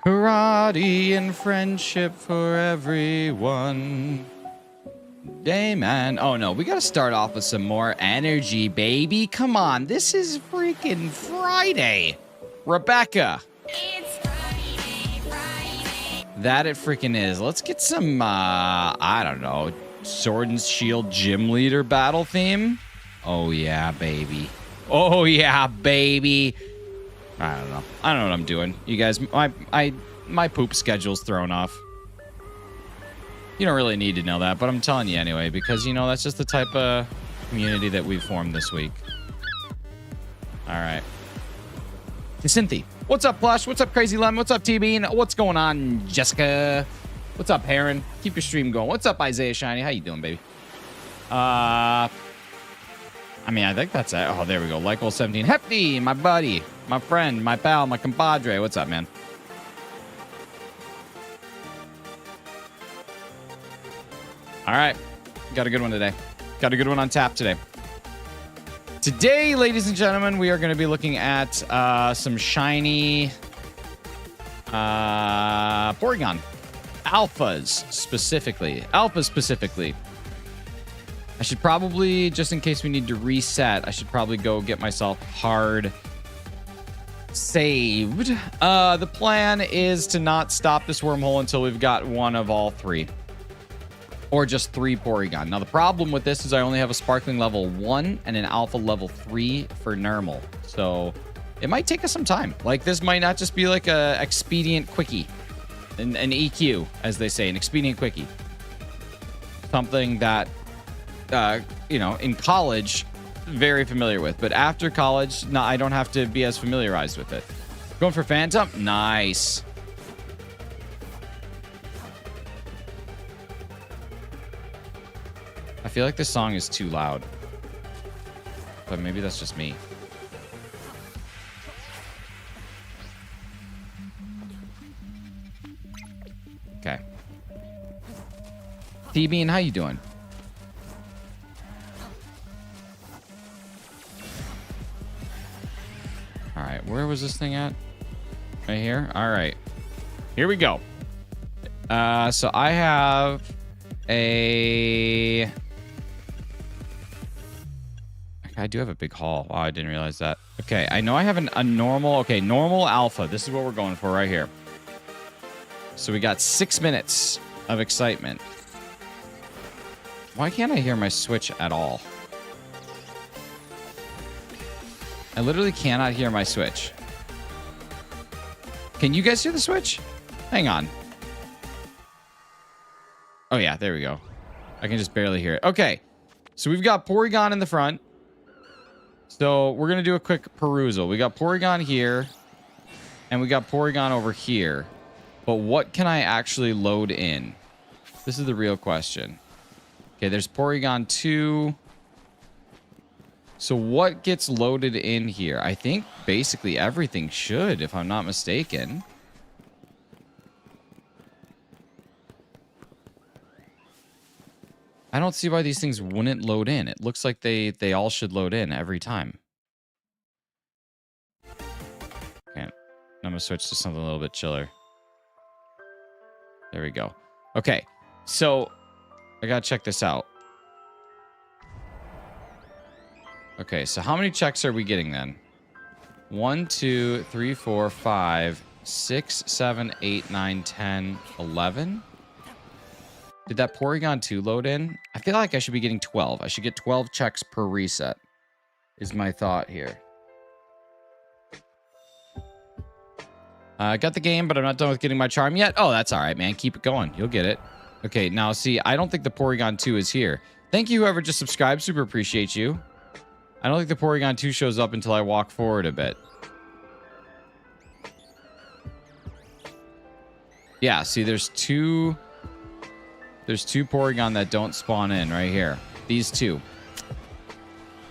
Karate and friendship for everyone. Dayman. Oh no, we gotta start off with some more energy, baby. Come on, this is freaking Friday. Rebecca. It's Friday. That it freaking is. Let's get some, I don't know, Sword and Shield Gym Leader battle theme. Oh yeah, baby. Oh yeah, baby. I don't know. I don't know what I'm doing. You guys, my poop schedule's thrown off. You don't really need to know that, but I'm telling you anyway, because, you know, that's just the type of community that we've formed this week. All right. Cynthia. What's up, Plush? What's up, Crazy Lemon? What's up, T-Bean? What's going on, Jessica? What's up, Heron? Keep your stream going. What's up, Isaiah Shiny? How you doing, baby? I mean, I think that's it. Oh, there we go. Lycol 17. Hefty, my buddy, my friend, my pal, my compadre. What's up, man? All right. Got a good one today. Got a good one on tap today. Today, ladies and gentlemen, we are going to be looking at some shiny Porygon. Alphas, specifically. I should probably, just in case we need to reset, I should probably go get myself hard saved. The plan is to not stop this wormhole until we've got one of all three. Or just 3 Porygon. Now, the problem with this is I only have a Sparkling level 1 and an Alpha level 3 for normal. So, it might take us some time. Like, this might not just be like a expedient quickie. An EQ, as they say, an expedient quickie. Something that... you know, in college, very familiar with. But after college, no, I don't have to be as familiarized with it. Going for Phantom? Nice. I feel like this song is too loud. But maybe that's just me. Okay. T-Bean, how you doing? All right, where was this thing at? Right here? All right. Here we go. So I have a... I do have a big haul. Wow, I didn't realize that. Okay, I know I have a normal... Okay, normal alpha. This is what we're going for right here. So we got 6 minutes of excitement. Why can't I hear my Switch at all? I literally cannot hear my Switch. Can you guys hear the Switch? Hang on. Oh, yeah, there we go. I can just barely hear it. Okay, so we've got Porygon in the front. So we're going to do a quick perusal. We got Porygon here, and we got Porygon over here. But what can I actually load in? This is the real question. Okay, there's Porygon 2. So what gets loaded in here? I think basically everything should, if I'm not mistaken. I don't see why these things wouldn't load in. It looks like they all should load in every time. Okay, I'm going to switch to something a little bit chiller. There we go. Okay, so I got to check this out. Okay, so how many checks are we getting then? 1, 2, 3, 4, 5, 6, 7, 8, 9, 10, 11? Did that Porygon 2 load in? I feel like I should be getting 12. I should get 12 checks per reset, is my thought here. I got the game, but I'm not done with getting my charm yet. Oh, that's all right, man. Keep it going. You'll get it. Okay, now see, I don't think the Porygon 2 is here. Thank you, whoever just subscribed. Super appreciate you. I don't think the Porygon 2 shows up until I walk forward a bit. Yeah, see, there's two Porygon that don't spawn in right here. These two.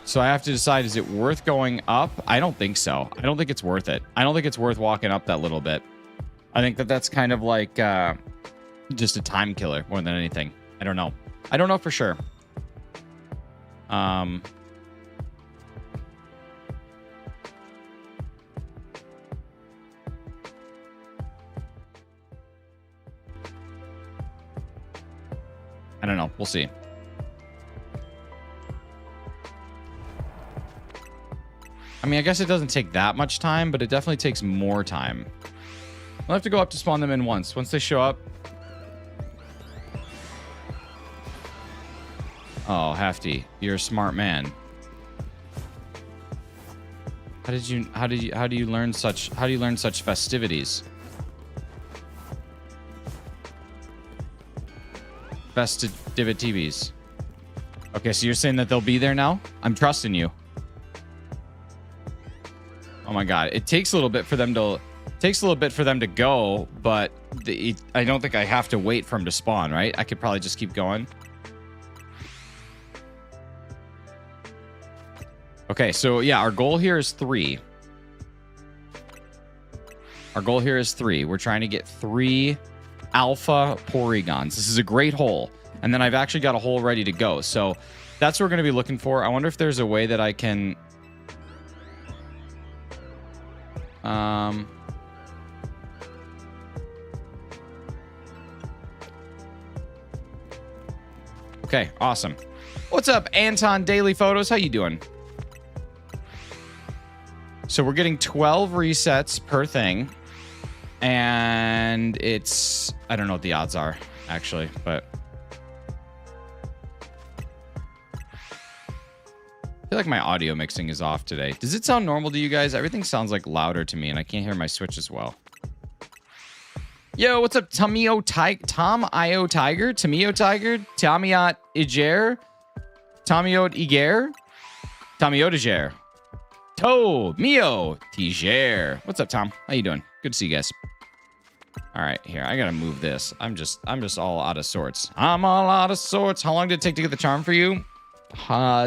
So I have to decide, is it worth going up? I don't think so. I don't think it's worth it. I don't think it's worth walking up that little bit. I think that's kind of like just a time killer more than anything. I don't know. I don't know for sure. We'll see. I mean, I guess it doesn't take that much time, but it definitely takes more time. I'll have to go up to spawn them in once. Once they show up. Oh, Hefty, you're a smart man. How do you learn such festivities? Festivities. Okay, so you're saying that they'll be there now? I'm trusting you. Oh my god, it takes a little bit for them to go, but I don't think I have to wait for them to spawn, right? I could probably just keep going. Okay, so yeah, our goal here is 3. Our goal here is 3. We're trying to get 3 alpha Porygons. This is a great hole. And then I've actually got a hole ready to go. So that's what we're going to be looking for. I wonder if there's a way that I can... Okay, awesome. What's up, Anton Daily Photos? How you doing? So we're getting 12 resets per thing. And it's... I don't know what the odds are, actually, but... I feel like my audio mixing is off today. Does it sound normal to you guys? Everything sounds like louder to me, and I can't hear my Switch as well. Yo, what's up, Tom Io Tiger, Tamio Tiger, Tamiot Iger, Tamiot Iger, Tamiot Iger, To Mio Tiger. What's up, Tom? How you doing? Good to see you guys. All right, here, I gotta move this. I'm just all out of sorts. I'm all out of sorts. How long did it take to get the charm for you?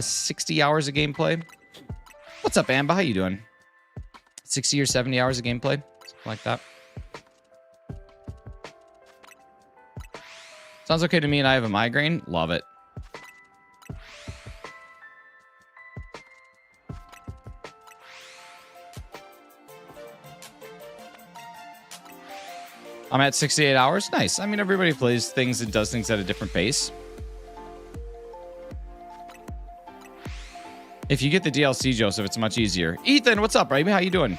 60 hours of gameplay. What's up, Amba? How you doing? 60 or 70 hours of gameplay, something like that. Sounds okay to me, and I have a migraine. Love it. I'm at 68 hours. Nice. I mean, everybody plays things and does things at a different pace. If you get the DLC, Joseph, it's much easier. Ethan, what's up, baby? How you doing?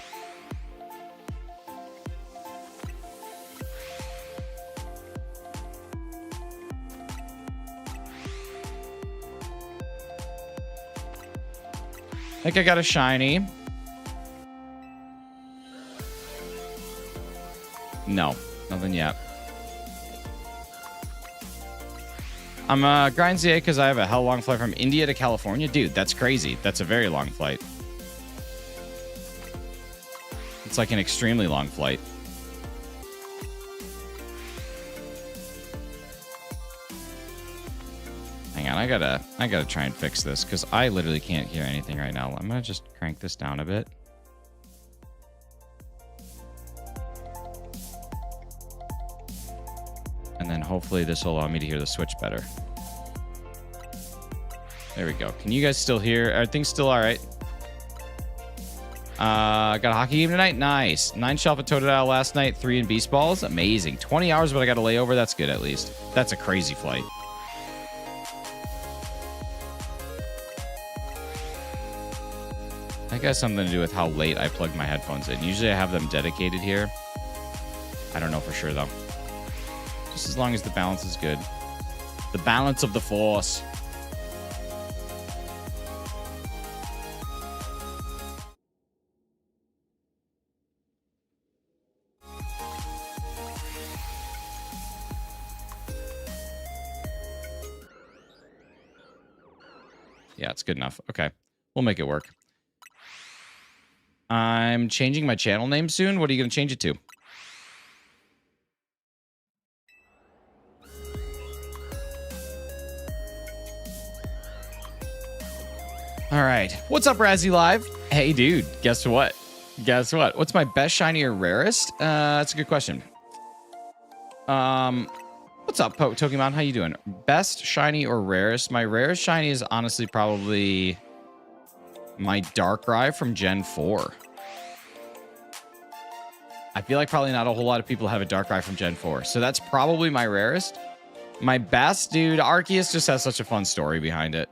I think I got a shiny. No, nothing yet. I'm grinding ZA because I have a hell long flight from India to California. Dude, that's crazy. That's a very long flight. It's like an extremely long flight. Hang on, I gotta try and fix this because I literally can't hear anything right now. I'm gonna just crank this down a bit. And then hopefully this will allow me to hear the Switch better. There we go. Can you guys still hear? Are things still all right? Got a hockey game tonight? Nice. 9 shelf at Totodile last night, 3 in Beast Balls. Amazing. 20 hours, but I got a layover. That's good at least. That's a crazy flight. I think it has something to do with how late I plugged my headphones in. Usually I have them dedicated here. I don't know for sure, though. Just as long as the balance is good. The balance of the force. Yeah, it's good enough. Okay. We'll make it work. I'm changing my channel name soon. What are you going to change it to? All right. What's up, Razzie Live? Hey, dude. Guess what? Guess what? What's my best, shiny, or rarest? That's a good question. What's up, Pokemon? How you doing? Best, shiny, or rarest? My rarest shiny is honestly probably my Darkrai from Gen 4. I feel like probably not a whole lot of people have a Darkrai from Gen 4. So that's probably my rarest. My best, dude, Arceus just has such a fun story behind it.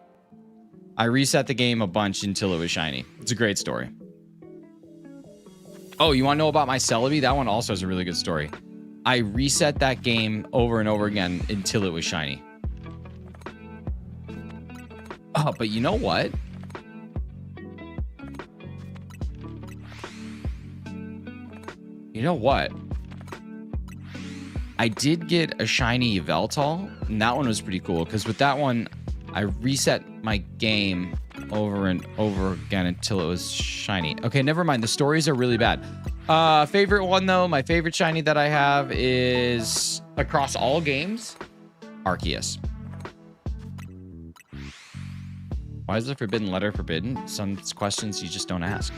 I reset the game a bunch until it was shiny. It's a great story. Oh, you want to know about my Celebi? That one also has a really good story. I reset that game over and over again until it was shiny. Oh, but you know what? You know what? I did get a shiny Yveltal, and that one was pretty cool, because with that one, I reset my game over and over again until it was shiny. Okay, never mind. The stories are really bad. Favorite one, though, my favorite shiny that I have is, across all games, Arceus. Why is the forbidden letter forbidden? Some questions you just don't ask.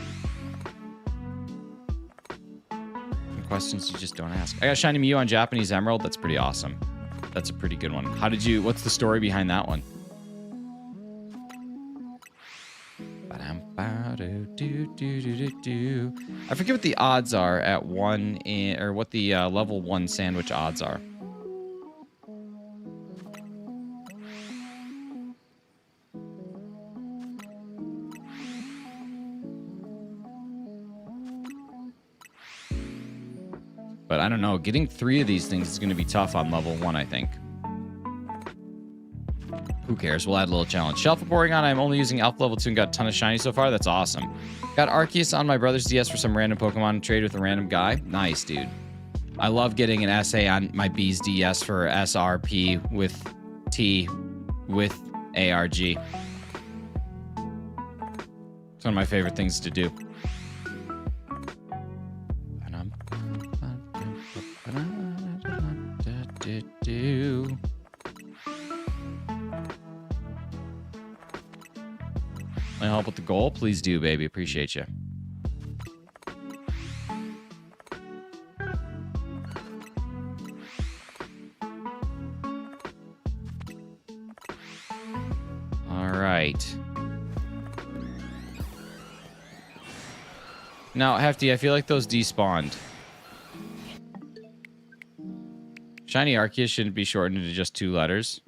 Questions you just don't ask. I got shiny Mew on Japanese Emerald. That's pretty awesome. That's a pretty good one. What's the story behind that one? I forget what the odds are at what the level 1 sandwich odds are. But I don't know. Getting 3 of these things is going to be tough on level 1, I think. Who cares? We'll add a little challenge. Shelf of Porygon. I'm only using Alpha level 2 and got a ton of shiny so far. That's awesome. Got Arceus on my brother's DS for some random Pokemon. Trade with a random guy. Nice, dude. I love getting an essay on my B's DS for SRP with T with ARG. It's one of my favorite things to do. Want to help with the goal? Please do, baby. Appreciate you. All right. Now, Hefty, I feel like those despawned. Shiny Arceus shouldn't be shortened into just 2 letters.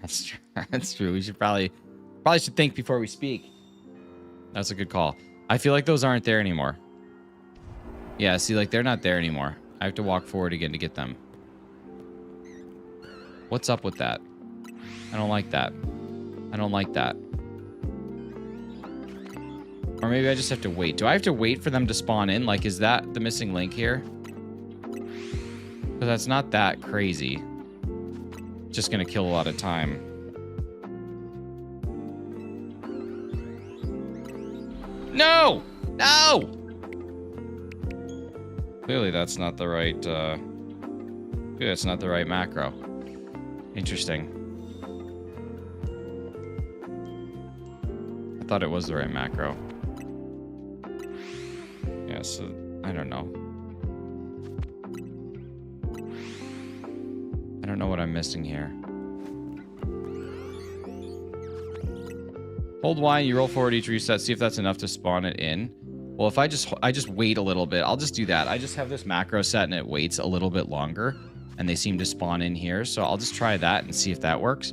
That's true. That's true. We should probably should think before we speak. That's a good call. I feel like those aren't there anymore. Yeah, see, like, they're not there anymore. I have to walk forward again to get them. What's up with that? I don't like that. I don't like that. Or maybe I just have to wait. Do I have to wait for them to spawn in? Like, is that the missing link here? Because that's not that crazy. Just gonna kill a lot of time. No! No! Clearly that's not the right, clearly that's not the right macro. Interesting. I thought it was the right macro. Yeah, so, I don't know. I don't know what I'm missing here. Hold Y, you roll forward each reset, see if that's enough to spawn it in. Well, if I just wait a little bit, I'll just do that. I just have this macro set and it waits a little bit longer and they seem to spawn in here. So I'll just try that and see if that works.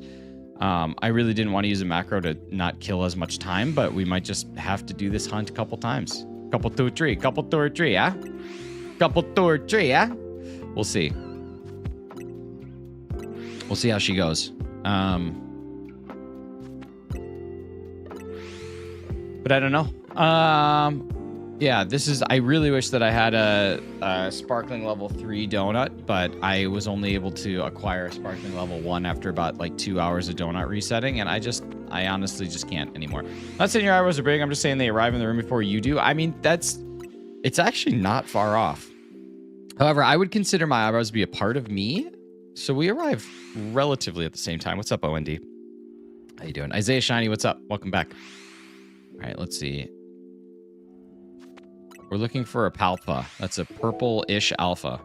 I really didn't want to use a macro to not kill as much time, but we might just have to do this hunt a couple times. Couple, 2, 3, couple, 2 or 3, yeah? Couple, 2 or 3, yeah? We'll see. We'll see how she goes. But I don't know. Yeah, this is... I really wish that I had a sparkling level 3 donut, but I was only able to acquire a sparkling level 1 after about, like, 2 hours of donut resetting, and I honestly just can't anymore. I'm not saying your eyebrows are big, I'm just saying they arrive in the room before you do. I mean, it's actually not far off. However, I would consider my eyebrows to be a part of me, so we arrive relatively at the same time. What's up, OND? How you doing? Isaiah Shiny, what's up? Welcome back. All right, let's see. We're looking for a Palpa. That's a purple-ish alpha.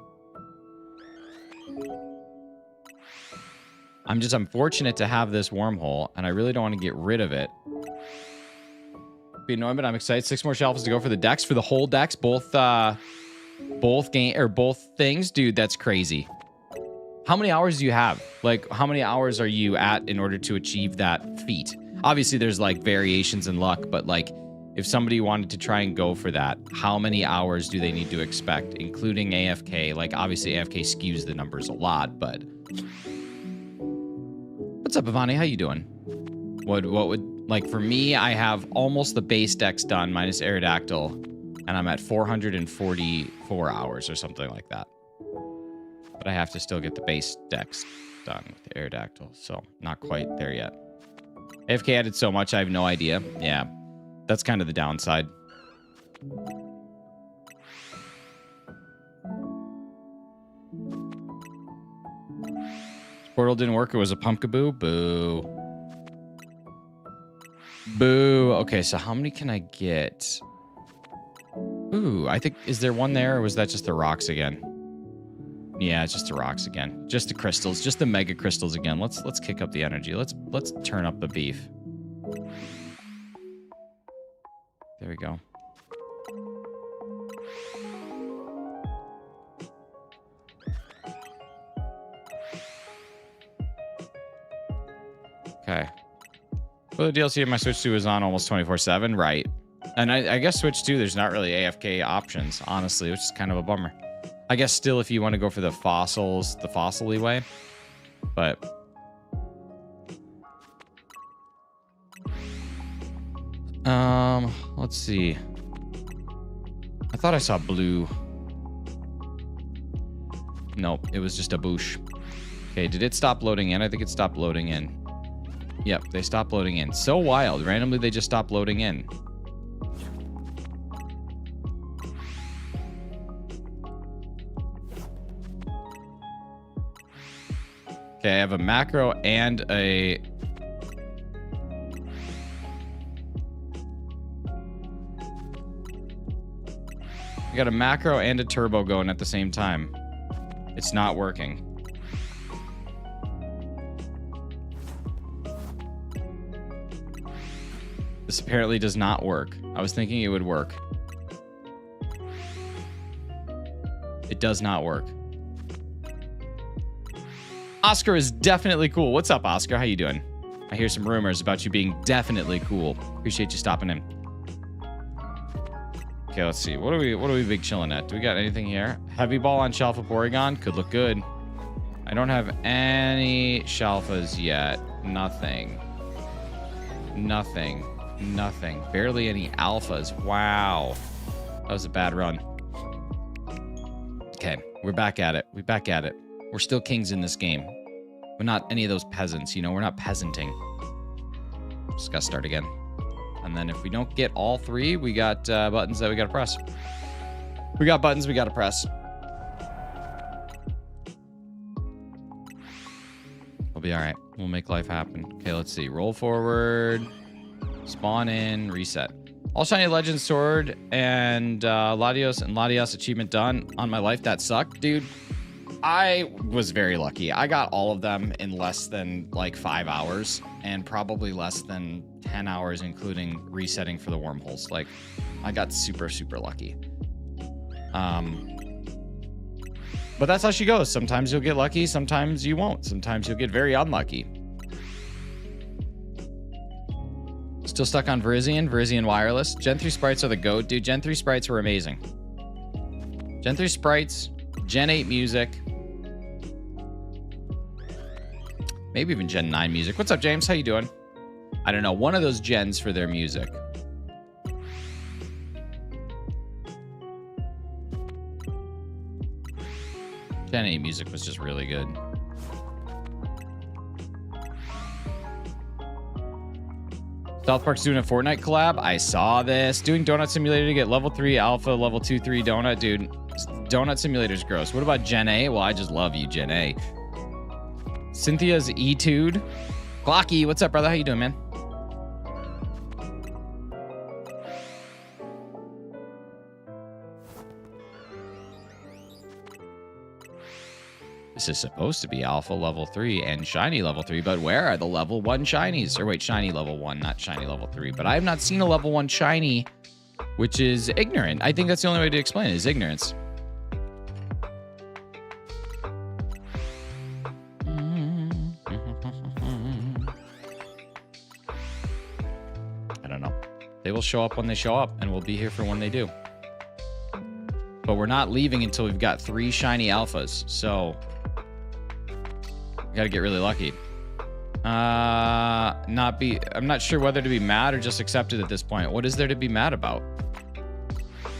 I'm fortunate to have this wormhole, and I really don't want to get rid of it. Be annoying, but I'm excited. 6 more shelves to go for the decks, for the whole decks, both things, dude. That's crazy. How many hours do you have? Like, how many hours are you at in order to achieve that feat? Obviously, there's like variations in luck, but like if somebody wanted to try and go for that, how many hours do they need to expect, including AFK? Like, obviously, AFK skews the numbers a lot, but... What's up, Ivani? How you doing? What would... Like, for me, I have almost the base dex done, minus Aerodactyl, and I'm at 444 hours or something like that. But I have to still get the base dex done with the Aerodactyl, so not quite there yet. AFK added so much, I have no idea. Yeah, that's kind of the downside. Portal didn't work. It was a pumpkaboo. Boo. Boo. Okay, so how many can I get? Ooh, I think... Is there one there, or was that just the rocks again? Yeah, it's just the rocks again. Just the crystals. Just the mega crystals again. Let's kick up the energy. Let's turn up the beef. There we go. Okay. Well, the DLC of my Switch 2 is on almost 24/7, right? And I guess Switch 2, there's not really AFK options, honestly, which is kind of a bummer. I guess still if you want to go for the fossils, the fossil-y way. But... let's see. I thought I saw blue. Nope, it was just a boosh. Okay, did it stop loading in? I think it stopped loading in. Yep, they stopped loading in. So wild. Randomly, they just stopped loading in. Okay, I have a macro and a... I got a macro and a turbo going at the same time. It's not working. This apparently does not work. I was thinking it would work. It does not work. Oscar is definitely cool. What's up, Oscar? How you doing? I hear some rumors about you being definitely cool. Appreciate you stopping in. Okay, let's see. What are we big chilling at? Do we got anything here? Heavy ball on Shalfa Porygon could look good. I don't have any Shalfas yet. Nothing. Nothing. Nothing. Barely any alphas. Wow. That was a bad run. Okay, we're back at it. We're back at it. We're still kings in this game. We're not any of those peasants, you know? We're not peasanting. Just gotta start again. And then if we don't get all three, we got buttons that we gotta press. We got buttons we gotta press. We'll be all right. We'll make life happen. Okay, let's see. Roll forward. Spawn in. Reset. All Shiny Legends Sword and Latios achievement done on my life. That sucked, dude. I was very lucky. I got all of them in less than like 5 hours and probably less than 10 hours, including resetting for the wormholes. Like, I got super, super lucky. But that's how she goes. Sometimes you'll get lucky. Sometimes you won't. Sometimes you'll get very unlucky. Still stuck on Verizian Wireless. Gen 3 sprites are the GOAT. Dude, Gen 3 sprites were amazing. Gen 3 sprites, Gen 8 music. Maybe even Gen 9 music. What's up, James? How you doing? I don't know. One of those gens for their music. Gen 8 music was just really good. South Park's doing a Fortnite collab. I saw this. Doing Donut Simulator to get level 3 alpha, level 2-3 donut. Dude, Donut Simulator's gross. What about Gen A? Well, I just love you, Gen A. Cynthia's Etude. Glocky, what's up, brother? How you doing, man? This is supposed to be alpha level 3 and shiny level 3, but where are the level 1 shinies? Or wait, shiny level 1, not shiny level 3. But I have not seen a level 1 shiny, which is ignorant. I think that's the only way to explain it, is ignorance. They will show up when they show up, and we'll be here for when they do. But we're not leaving until we've got 3 shiny alphas. So we gotta get really lucky. I'm not sure whether to be mad or just accept it at this point. What is there to be mad about?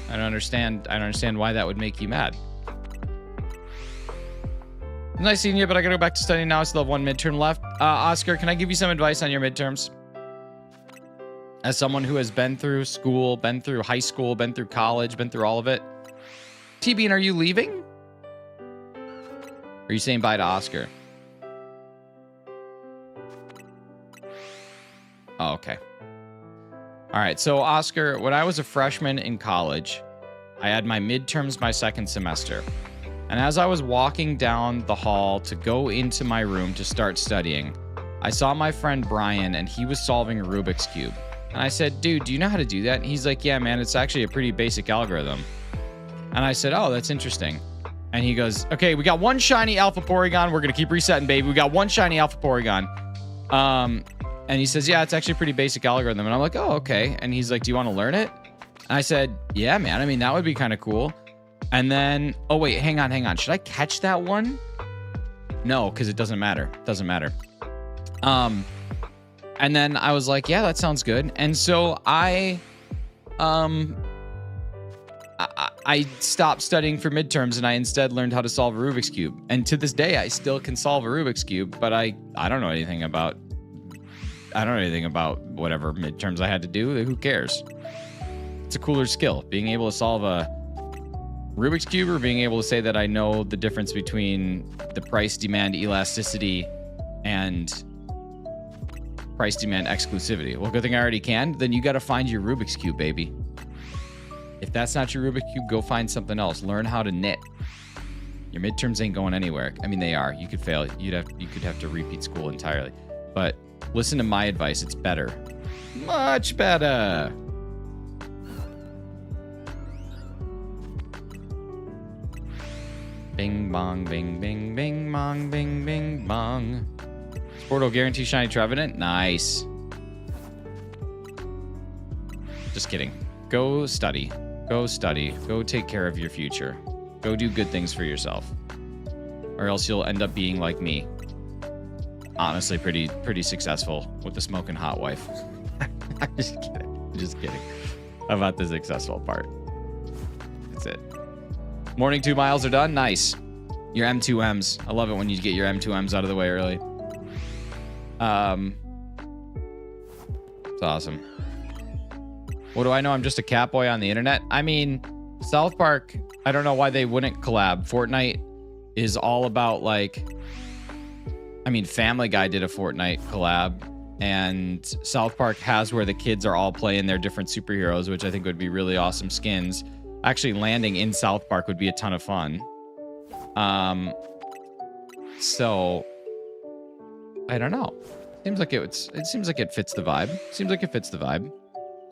I don't understand why that would make you mad. Nice seeing you, but I gotta go back to studying now. I still have 1 midterm left. Oscar, can I give you some advice on your midterms? As someone who has been through school, been through high school, been through college, been through all of it. T-Bean, are you leaving? Are you saying bye to Oscar? Oh, okay. All right, so Oscar, when I was a freshman in college, I had my midterms my second semester. And as I was walking down the hall to go into my room to start studying, I saw my friend Brian, and he was solving a Rubik's Cube. And I said, dude, do you know how to do that? And he's like, yeah, man, it's actually a pretty basic algorithm. And I said, oh, that's interesting. And he goes, okay, we got 1 shiny alpha Porygon. We're going to keep resetting, baby. We got 1 shiny alpha Porygon. And he says, yeah, it's actually a pretty basic algorithm. And I'm like, oh, okay. And he's like, do you want to learn it? And I said, yeah, man. I mean, that would be kind of cool. And then, oh, wait, hang on. Should I catch that one? No, because it doesn't matter. It doesn't matter. And then I was like, yeah, that sounds good. And so I stopped studying for midterms, and I instead learned how to solve a Rubik's Cube. And to this day, I still can solve a Rubik's Cube, but I don't know anything about whatever midterms I had to do. Who cares? It's a cooler skill, being able to solve a Rubik's Cube, or being able to say that I know the difference between the price demand elasticity and price demand exclusivity. Well, good thing I already can. Then you got to find your Rubik's Cube, baby. If that's not your Rubik's Cube, go find something else. Learn how to knit. Your midterms ain't going anywhere. I mean, they are. You could fail. You could have to repeat school entirely. But listen to my advice. It's better. Much better. Bing bong, bing bing bing bong, bing bing bong. Sportal guarantee shiny Trevenant. Nice. Just kidding. Go study. Go study. Go take care of your future. Go do good things for yourself. Or else you'll end up being like me. Honestly, pretty successful with the smoking hot wife. I'm just kidding. Just kidding. About the successful part. That's it. Morning 2 miles are done. Nice. Your M2Ms. I love it when you get your M2Ms out of the way early. It's awesome. What do I know? I'm just a cat boy on the internet. I mean, South Park, I don't know why they wouldn't collab. Fortnite is all about, like, I mean, Family Guy did a Fortnite collab, and South Park has where the kids are all playing their different superheroes, which I think would be really awesome skins. Actually, landing in South Park would be a ton of fun. So I don't know. It seems like it fits the vibe. Seems like it fits the vibe.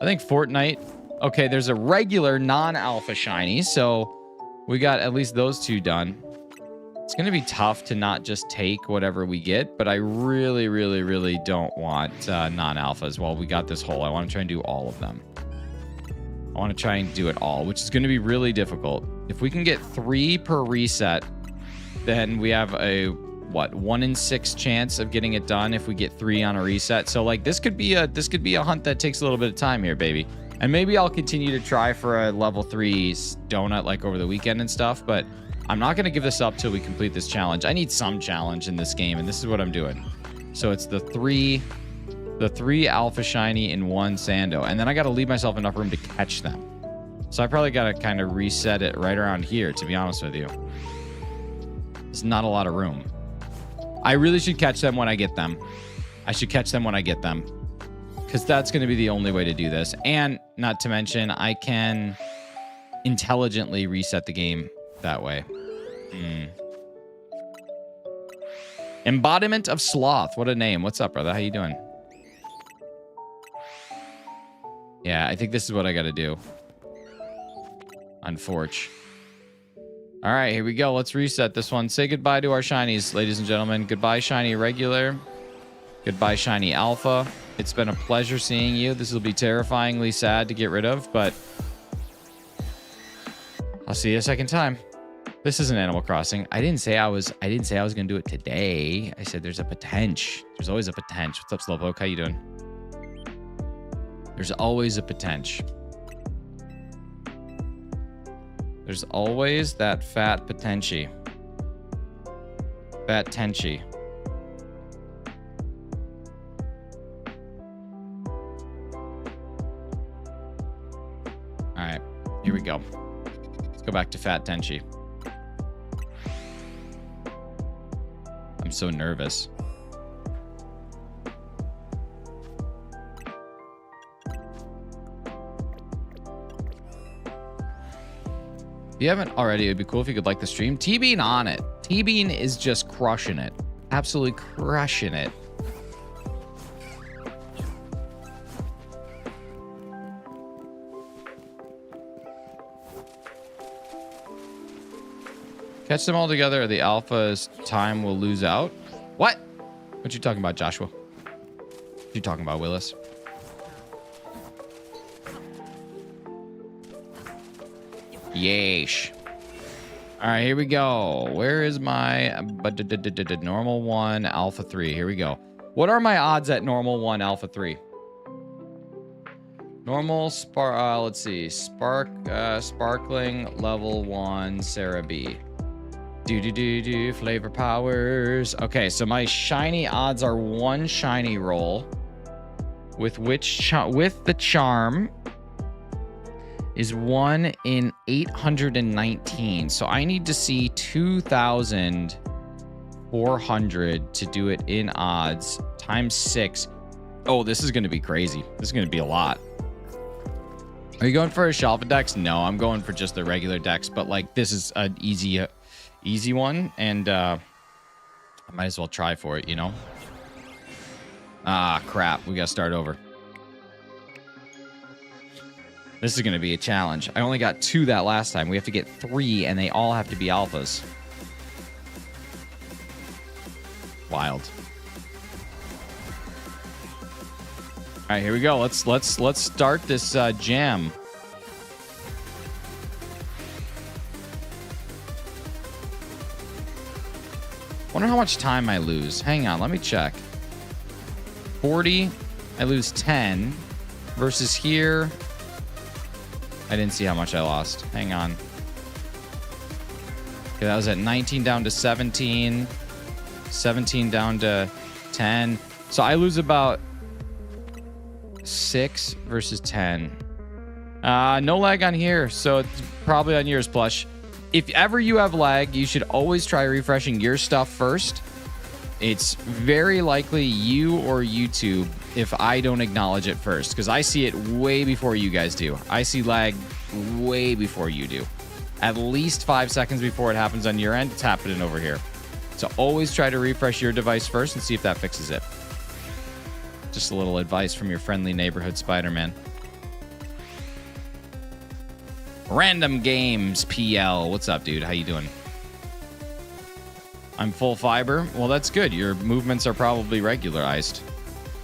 I think Fortnite. Okay, there's a regular non-alpha shiny, so we got at least those 2 done. It's gonna be tough to not just take whatever we get, but I really, really, really don't want non-alphas. Well, we got this hole. I want to try and do all of them. I want to try and do it all, which is going to be really difficult. If we can get 3 per reset, then we have a 1 in 6 chance of getting it done if we get 3 on a reset. So like this could be a hunt that takes a little bit of time here, baby. And maybe I'll continue to try for a level 3 donut like over the weekend and stuff, but I'm not going to give this up till we complete this challenge. I need some challenge in this game, and this is what I'm doing. So it's the 3 alpha shiny in 1 Sando, and then I got to leave myself enough room to catch them. So I probably got to kind of reset it right around here, to be honest with you. There's not a lot of room. I really should catch them when I get them. I should catch them when I get them, because that's going to be the only way to do this. And not to mention, I can intelligently reset the game that way. Embodiment of Sloth. What a name. What's up, brother? How you doing? Yeah, I think this is what I got to do. Unforge. All right, here we go. Let's reset this one. Say goodbye to our shinies, ladies and gentlemen. Goodbye, shiny regular. Goodbye, shiny alpha. It's been a pleasure seeing you. This will be terrifyingly sad to get rid of, but I'll see you a second time. This isn't Animal Crossing. I didn't say I was gonna do it today. I said there's a potential. There's always a potential. What's up, Slowpoke? How you doing? There's always a potential. There's always that fat potential. Fat tenchi. All right, here we go. Let's go back to fat tenchi. I'm so nervous. If you haven't already, it'd be cool if you could like the stream. T-Bean on it. T-Bean is just crushing it. Absolutely crushing it. Catch them all together, or the alpha's time will lose out. What? What you talking about, Joshua? What you talking about, Willis? Yeesh. All right, here we go. Where is my normal 1, alpha 3? Here we go. What are my odds at normal 1, alpha 3? Normal let's see. Sparkling level 1, Sarah B. Flavor powers. Okay, so my shiny odds are 1 shiny roll, with the charm is 1 in 819. So I need to see 2,400 to do it in odds times 6. Oh, this is going to be crazy. This is going to be a lot. Are you going for a Shalva Dex? No, I'm going for just the regular Dex, but like this is an easy one, and I might as well try for it, you know? Ah, crap. We got to start over. This is going to be a challenge. I only got 2 that last time. We have to get 3, and they all have to be alphas. Wild. All right, here we go. Let's start this jam. Wonder how much time I lose. Hang on, let me check. 40, I lose 10. Versus here, I didn't see how much I lost. Hang on. Okay, that was at 19 down to 17. 17 down to 10. So I lose about 6 versus 10. No lag on here, so it's probably on yours, Plush. If ever you have lag, you should always try refreshing your stuff first. It's very likely you or YouTube if I don't acknowledge it first, because I see it way before you guys do. I see lag way before you do. At least 5 seconds before it happens on your end, it's happening over here. So always try to refresh your device first and see if that fixes it. Just a little advice from your friendly neighborhood Spider-Man. Random Games PL. What's up, dude? How you doing? I'm full fiber. Well, that's good. Your movements are probably regularized.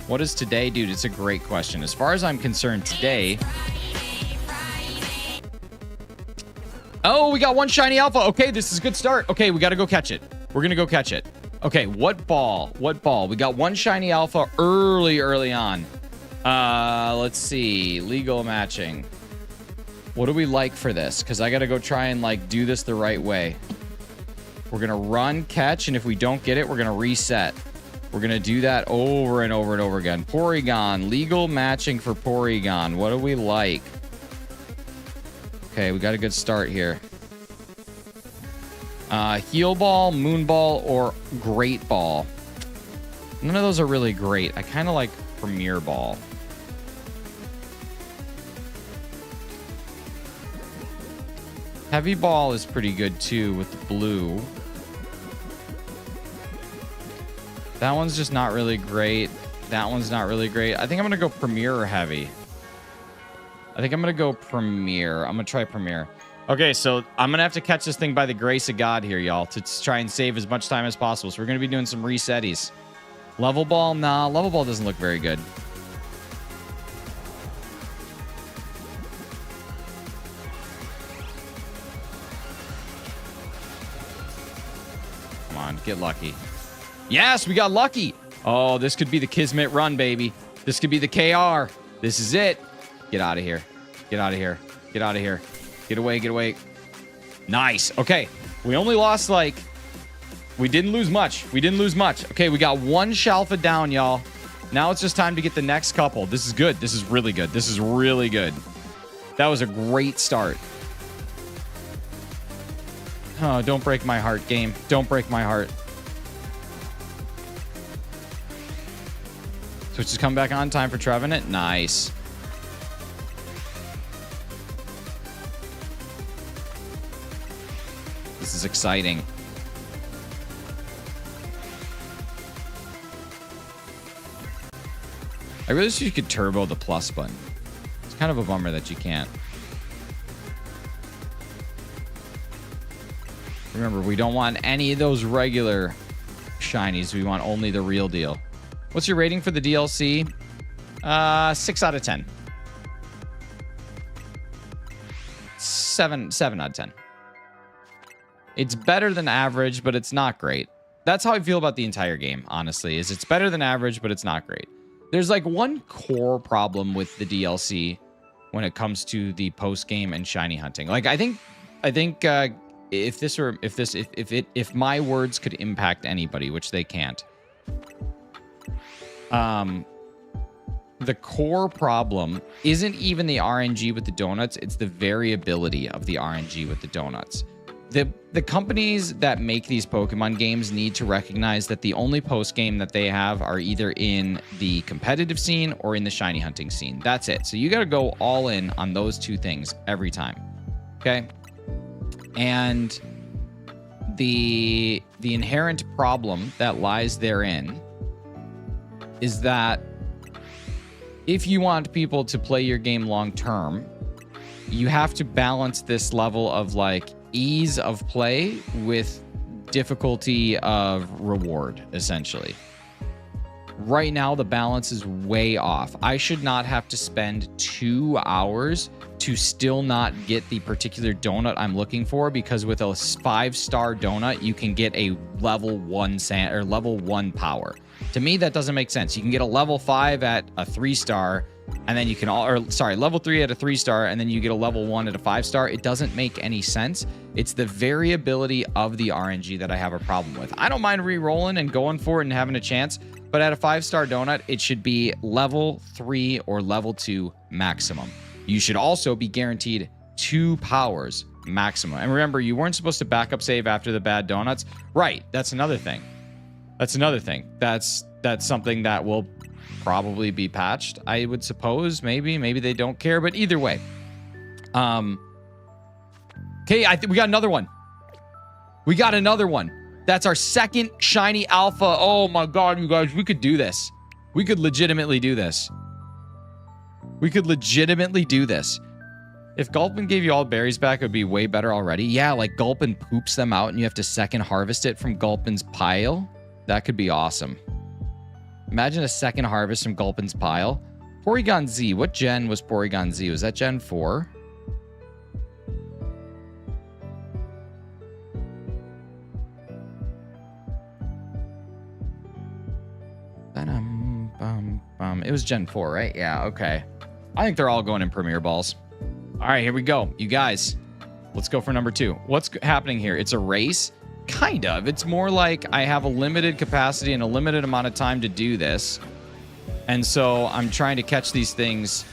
What is today, dude? It's a great question. As far as I'm concerned, today... Oh, we got 1 shiny alpha. Okay, this is a good start. Okay, we got to go catch it. We're going to go catch it. Okay, what ball? What ball? We got 1 shiny alpha early on. Let's see. Legal matching. What do we like for this? Because I got to go try and like do this the right way. We're going to run, catch, and if we don't get it, we're going to reset. We're going to do that over and over and over again. Porygon. Legal matching for Porygon. What do we like? Okay, we got a good start here. Heal Ball, Moon Ball, or Great Ball. None of those are really great. I kind of like Premier Ball. Heavy Ball is pretty good too with the blue. That one's just not really great. That one's not really great. I think I'm going to go Premier or Heavy. I think I'm going to go Premier. I'm going to try Premier. Okay, so I'm going to have to catch this thing by the grace of God here, y'all, to try and save as much time as possible. So we're going to be doing some resetties. Level Ball? Nah, Level Ball doesn't look very good. on, get lucky. Yes, we got lucky. Oh, this could be the Kismet run, baby. This could be the KR. This is it. Get out of here. Get out of here. Get out of here. Get away, get away. Nice. Okay, we only lost like... We didn't lose much. We didn't lose much. Okay, we got one Shalfa down, y'all. Now it's just time to get the next couple. This is good. This is really good. This is really good. That was a great start. Oh, don't break my heart, game. Don't break my heart. Switch is come back on. Time for Trevenant. Nice. This is exciting. I really wish you could turbo the plus button. It's kind of a bummer that you can't. Remember, we don't want any of those regular shinies. We want only the real deal. What's your rating for the DLC? 6 out of 10. 7 out of 10. It's better than average, but it's not great. That's how I feel about the entire game, honestly, is it's better than average, but it's not great. There's like one core problem with the DLC when it comes to the post game and shiny hunting. Like I think if my words could impact anybody, which they can't. The core problem isn't even the RNG with the donuts, it's the variability of the RNG with the donuts. The companies that make these Pokemon games need to recognize that the only post game that they have are either in the competitive scene or in the shiny hunting scene. That's it. So you got to go all in on those two things every time. Okay? And the inherent problem that lies therein is that if you want people to play your game long term, you have to balance this level of like ease of play with difficulty of reward, essentially. Right now, the balance is way off. I should not have to spend 2 hours to still not get the particular donut I'm looking for, because with a 5-star donut, you can get a level 1 or level 1 power. To me, that doesn't make sense. You can get a level 5 at a 3-star, and then you can level 3 at a 3-star, and then you get a level 1 at a 5-star. It doesn't make any sense. It's the variability of the RNG that I have a problem with. I don't mind re-rolling and going for it and having a chance, but at a 5-star donut, it should be level 3 or level 2 maximum. You should also be guaranteed 2 powers maximum. And remember, you weren't supposed to backup save after the bad donuts. Right, that's another thing. That's something that will probably be patched, I would suppose. Maybe they don't care, but either way. Okay, I think we got another one. We got another one. That's our second shiny alpha. Oh my god, you guys, we could do this. We could legitimately do this. We could legitimately do this. If Gulpin gave you all berries back, it would be way better already. Yeah, like Gulpin poops them out and you have to second harvest it from Gulpin's pile. That could be awesome. Imagine a second harvest from Gulpin's pile. Porygon Z. What gen was Porygon Z? Was that Gen 4? It was Gen 4, right? Yeah, okay. I think they're all going in Premier Balls. All right, here we go. You guys, let's go for number 2. What's happening here? It's a race? Kind of. It's more like I have a limited capacity and a limited amount of time to do this. And so I'm trying to catch these things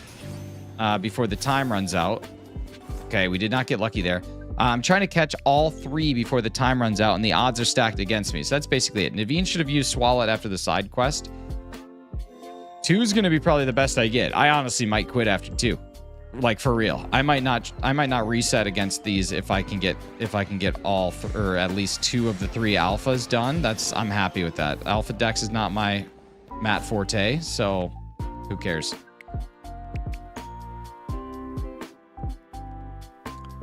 before the time runs out. Okay, we did not get lucky there. I'm trying to catch all 3 before the time runs out, and the odds are stacked against me. So that's basically it. Naveen should have used Swalot after the side quest. 2 is going to be probably the best I get. I honestly might quit after 2. Like, for real. I might not reset against these if I can get all or at least 2 of the 3 alphas done. I'm happy with that. Alpha Dex is not my Matt forte, so who cares?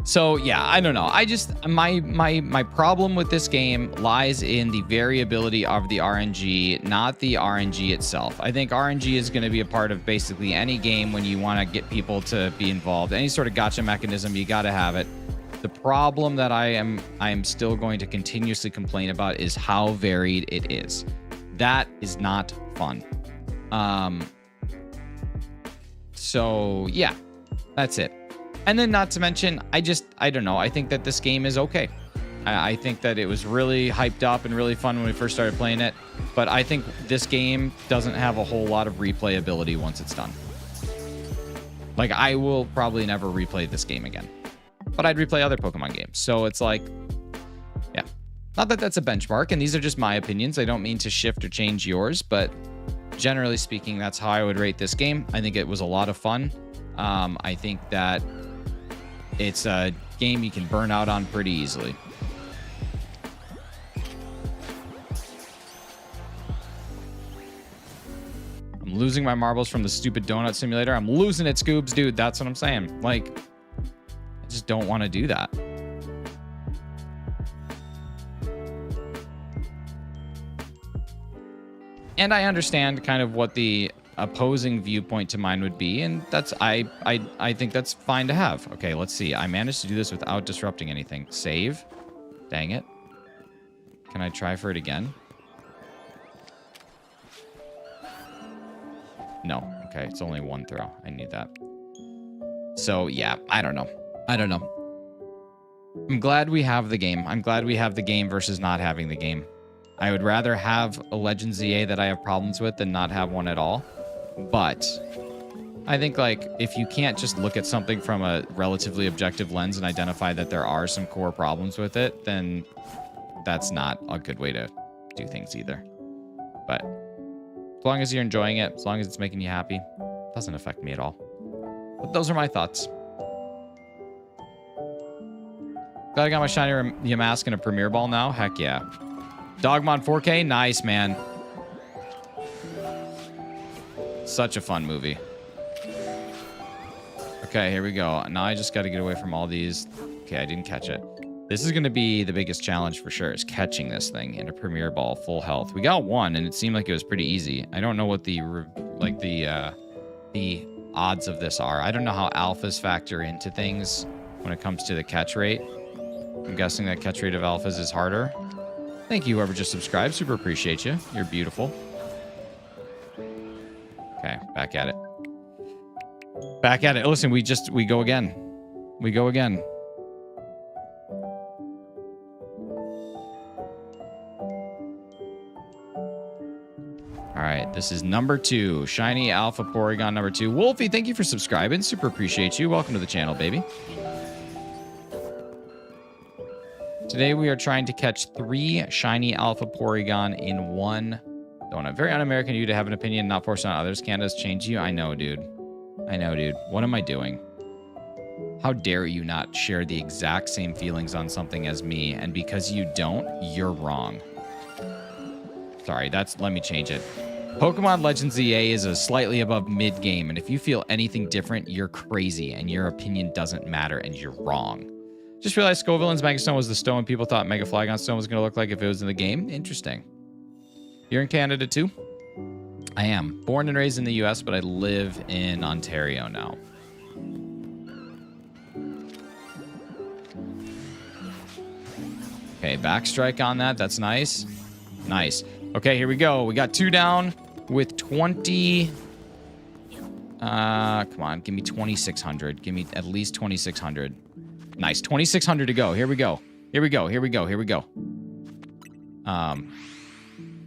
So yeah, I don't know. I just my problem with this game lies in the variability of the RNG, not the RNG itself. I think RNG is going to be a part of basically any game when you want to get people to be involved. Any sort of gacha mechanism, you got to have it. The problem that I am still going to continuously complain about is how varied it is. That is not fun. So yeah, that's it. And then not to mention, I don't know. I think that this game is okay. I think that it was really hyped up and really fun when we first started playing it. But I think this game doesn't have a whole lot of replayability once it's done. Like, I will probably never replay this game again. But I'd replay other Pokemon games. So it's like, yeah. Not that that's a benchmark, and these are just my opinions. I don't mean to shift or change yours, but generally speaking, that's how I would rate this game. I think it was a lot of fun. I think that it's a game you can burn out on pretty easily. I'm losing my marbles from the stupid donut simulator. I'm losing it, Scoobs, dude. That's what I'm saying. Like, I just don't want to do that. And I understand kind of what the opposing viewpoint to mine would be, and that's I think that's fine to have. Okay, let's see. I managed to do this without disrupting anything. Save. Dang it. Can I try for it again? No. Okay, it's only one throw. I need that. So, yeah, I don't know. I'm glad we have the game. I'm glad we have the game versus not having the game. I would rather have a Legends ZA that I have problems with than not have one at all. But I think, like, if you can't just look at something from a relatively objective lens and identify that there are some core problems with it, then that's not a good way to do things either. But as long as you're enjoying it, as long as it's making you happy, it doesn't affect me at all. But those are my thoughts. Glad I got my shiny Yamask and a Premier Ball now. Heck yeah. Dogmon 4K, nice, man. Such a fun movie. Okay, here we go. Now I just got to get away from all these. Okay, I didn't catch it. This is going to be the biggest challenge for sure, is catching this thing in a Premier Ball full health. We got one, and it seemed like it was pretty easy. I don't know what the odds of this are. I don't know how alphas factor into things when it comes to the catch rate. I'm guessing that catch rate of alphas is harder. Thank you, whoever just subscribed. Super appreciate you. You're beautiful. Okay, back at it. Back at it. Listen, we go again. We go again. All right, this is number 2. Shiny Alpha Porygon number 2. Wolfie, thank you for subscribing. Super appreciate you. Welcome to the channel, baby. Today we are trying to catch 3 shiny Alpha Porygon in one donut. Very un-American of you to have an opinion, not force on others. Canada's changed you. I know, dude. I know, dude. What am I doing? How dare you not share the exact same feelings on something as me, and because you don't, you're wrong. Sorry, let me change it. Pokemon Legends ZA is a slightly above mid-game, and if you feel anything different, you're crazy, and your opinion doesn't matter, and you're wrong. Just realized Scovillain's Mega Stone was the stone people thought Mega Flygon Stone was going to look like if it was in the game. Interesting. You're in Canada too? I am. Born and raised in the US, but I live in Ontario now. Okay, backstrike on that. That's nice. Nice. Okay, here we go. We got 2 down with 20. Come on, give me 2,600. Give me at least 2,600. Nice, 2,600 to go. Here we go. Here we go. Here we go. Here we go.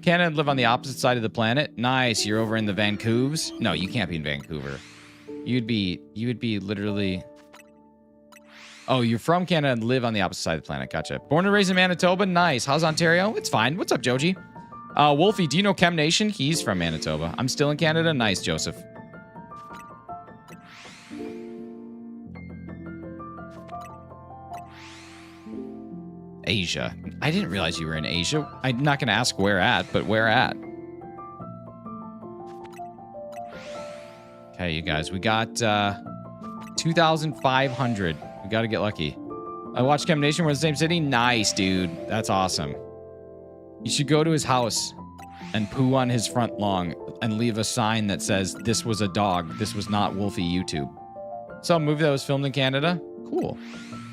Canada live on the opposite side of the planet. Nice. You're over in the Vancouvers. No, you can't be in Vancouver. You would be literally. Oh, you're from Canada and live on the opposite side of the planet. Gotcha. Born and raised in Manitoba. Nice. How's Ontario? It's fine. What's up, Joji? Wolfie, do you know Chem Nation? He's from Manitoba. I'm still in Canada. Nice, Joseph. Asia. I didn't realize you were in Asia. I'm not going to ask where at, but where at? Okay, you guys. We got 2,500. We got to get lucky. I watched Chem Nation. We're in the same city. Nice, dude. That's awesome. You should go to his house and poo on his front lawn and leave a sign that says, "This was a dog. This was not Wolfie YouTube." So a movie that was filmed in Canada. cool.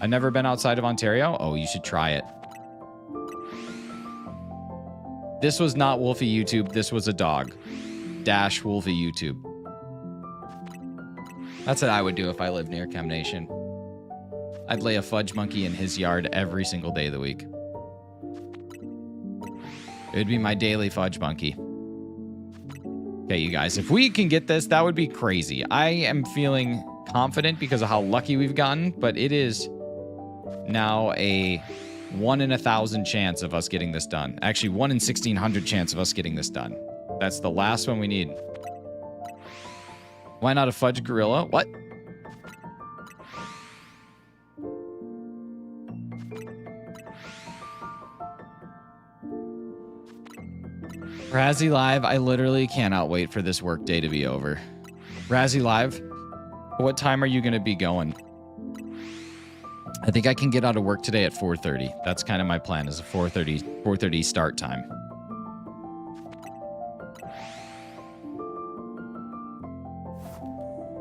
I've never been outside of Ontario. Oh, you should try it. This was not Wolfie YouTube. This was a dog. Dash Wolfie YouTube. That's what I would do if I lived near Chem Nation. I'd lay a fudge monkey in his yard every single day of the week. It would be my daily fudge monkey. Okay, you guys, if we can get this, that would be crazy. I am feeling confident because of how lucky we've gotten, but it is now a 1 in 1,000 chance of us getting this done. Actually, 1 in 1,600 chance of us getting this done. That's the last one we need. Why not a fudge gorilla? What? Razzie Live, I literally cannot wait for this work day to be over. Razzie Live, what time are you going to be going? I think I can get out of work today at 4:30. That's kind of my plan, is a 4:30 start time.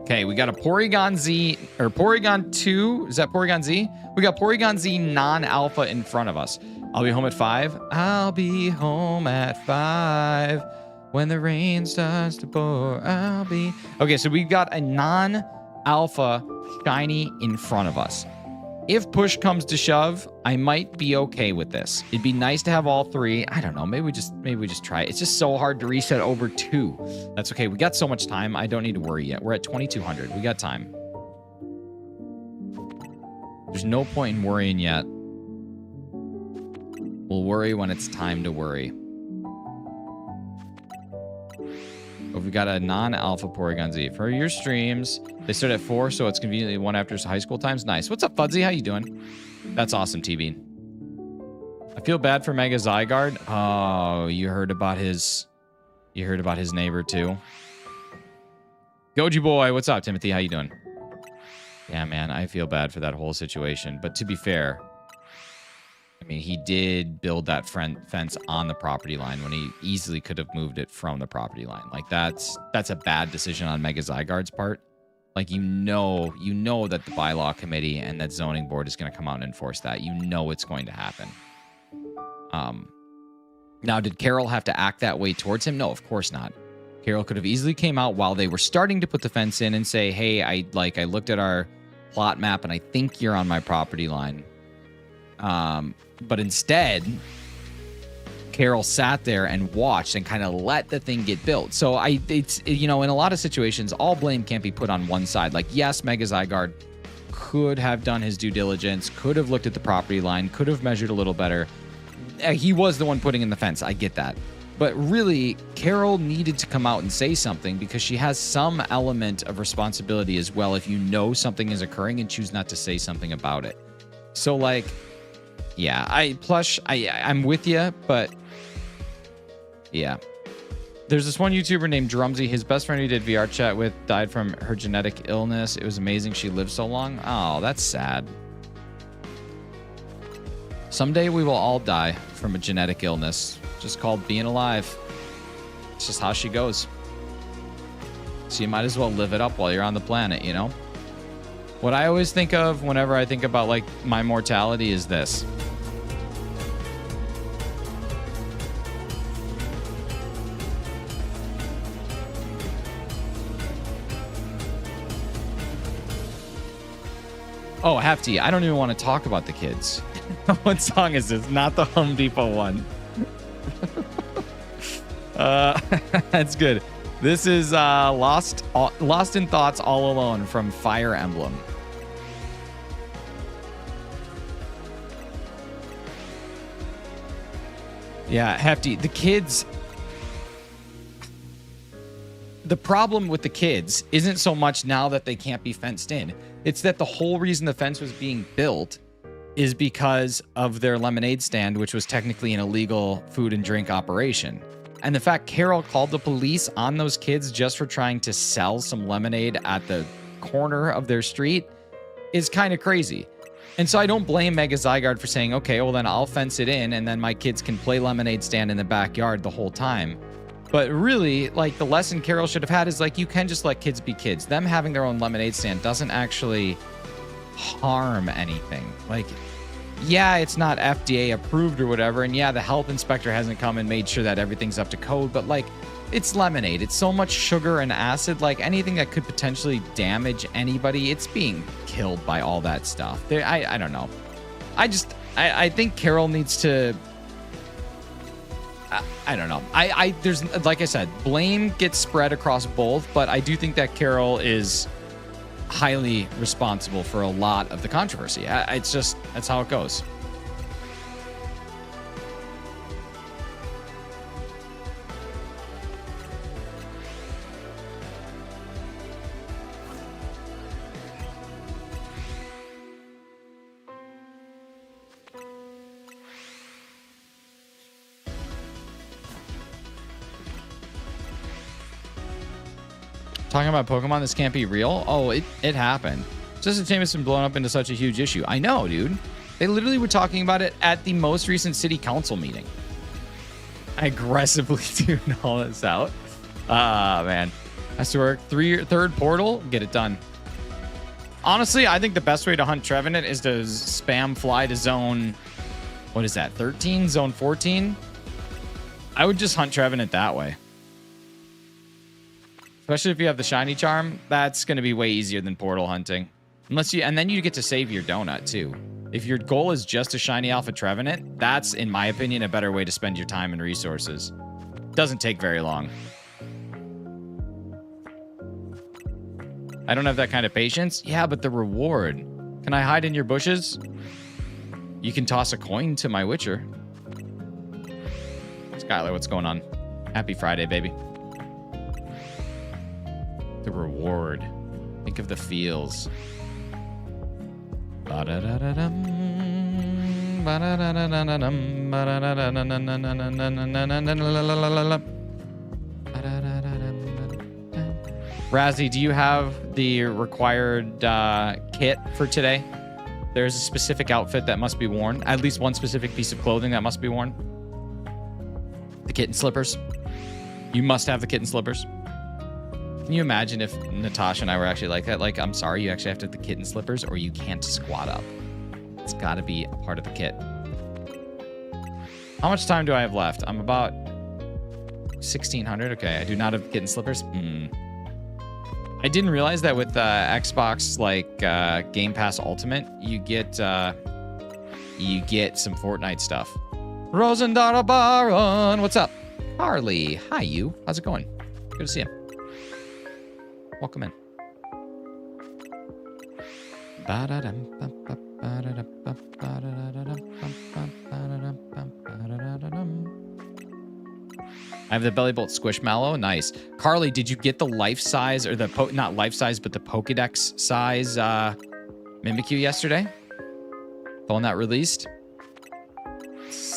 Okay, we got a Porygon Z, or Porygon 2. Is that Porygon Z? We got Porygon Z non-alpha in front of us. I'll be home at 5. I'll be home at 5. When the rain starts to pour, I'll be... Okay, so we've got a non-alpha shiny in front of us. If push comes to shove, I might be okay with this. It'd be nice to have all 3. I don't know. Maybe we just try it. It's just so hard to reset over 2. That's okay. We got so much time. I don't need to worry yet. We're at 2,200. We got time. There's no point in worrying yet. We'll worry when it's time to worry. But we've got a non-alpha Porygon Z. For your streams, they start at 4, so it's conveniently 1 after high school times. Nice. What's up, Fudzy? How you doing? That's awesome, TB. I feel bad for Mega Zygarde. Oh, you heard about his neighbor too. Goji boy, what's up, Timothy? How you doing? Yeah, man, I feel bad for that whole situation. But to be fair, I mean, he did build that fence on the property line when he easily could have moved it from the property line. Like that's a bad decision on Mega Zygarde's part. Like you know that the bylaw committee and that zoning board is going to come out and enforce that. You know it's going to happen. Now, did Carol have to act that way towards him? No, of course not. Carol could have easily came out while they were starting to put the fence in and say, hey, I looked at our plot map and I think you're on my property line. But instead, Carol sat there and watched and kind of let the thing get built. So it's in a lot of situations, all blame can't be put on one side. Like, yes, Mega Zygarde could have done his due diligence, could have looked at the property line, could have measured a little better. He was the one putting in the fence. I get that. But really, Carol needed to come out and say something because she has some element of responsibility as well if you know something is occurring and choose not to say something about it. So, like, yeah, I'm with you, but yeah. There's this one YouTuber named Drumsy. His best friend he did VR chat with died from her genetic illness. It was amazing she lived so long. Oh, that's sad. Someday we will all die from a genetic illness, just called being alive. It's just how she goes. So you might as well live it up while you're on the planet, you know? What I always think of whenever I think about, like, my mortality is this. Oh, Hefty, I don't even want to talk about the kids. What song is this? Not the Home Depot one. That's good. This is Lost in Thoughts All Alone from Fire Emblem. Yeah, Hefty. The kids... The problem with the kids isn't so much now that they can't be fenced in. It's that the whole reason the fence was being built is because of their lemonade stand, which was technically an illegal food and drink operation. And the fact Carol called the police on those kids just for trying to sell some lemonade at the corner of their street is kind of crazy. And so I don't blame Mega Zygarde for saying, okay, well then I'll fence it in and then my kids can play lemonade stand in the backyard the whole time. But really, like, the lesson Carol should have had is, like, you can just let kids be kids. Them having their own lemonade stand doesn't actually harm anything. Like, yeah, it's not FDA approved or whatever, and yeah, the health inspector hasn't come and made sure that everything's up to code, but like, it's lemonade. It's so much sugar and acid. Like, anything that could potentially damage anybody, it's being killed by all that stuff. I don't know. I think Carol needs to... I don't know. There's, like I said, blame gets spread across both, but I do think that Carol is highly responsible for a lot of the controversy. It's just, that's how it goes. Talking about Pokemon, this can't be real. Oh, it happened. Justin Jameson blown up into such a huge issue. I know, dude. They literally were talking about it at the most recent city council meeting. I aggressively tune all this out. Ah, man. Has to work. Third portal, get it done. Honestly, I think the best way to hunt Trevenant is to spam fly to zone, what is that, 13? Zone 14? I would just hunt Trevenant that way. Especially if you have the shiny charm, that's going to be way easier than portal hunting. And then you get to save your donut too. If your goal is just a shiny alpha Trevenant, that's, in my opinion, a better way to spend your time and resources. Doesn't take very long. I don't have that kind of patience. Yeah, but the reward. Can I hide in your bushes? You can toss a coin to my Witcher. Skylar, what's going on? Happy Friday, baby. The reward. Think of the feels. Razzie, do you have the required kit for today? There's a specific outfit that must be worn. At least one specific piece of clothing that must be worn. The kitten slippers. You must have the kitten slippers. Can you imagine if Natasha and I were actually like that? Like, I'm sorry, you actually have to have the kitten slippers or you can't squat up. It's got to be a part of the kit. How much time do I have left? I'm about 1600. Okay, I do not have kitten slippers. I didn't realize that with Xbox, like Game Pass Ultimate, you get some Fortnite stuff. Rosendara Baron, what's up? Harley, hi you. How's it going? Good to see you. Welcome in. I have the Belly Bolt Squishmallow. Nice. Carly, did you get the life size or the not life size, but the Pokedex size Mimikyu yesterday? The one that released?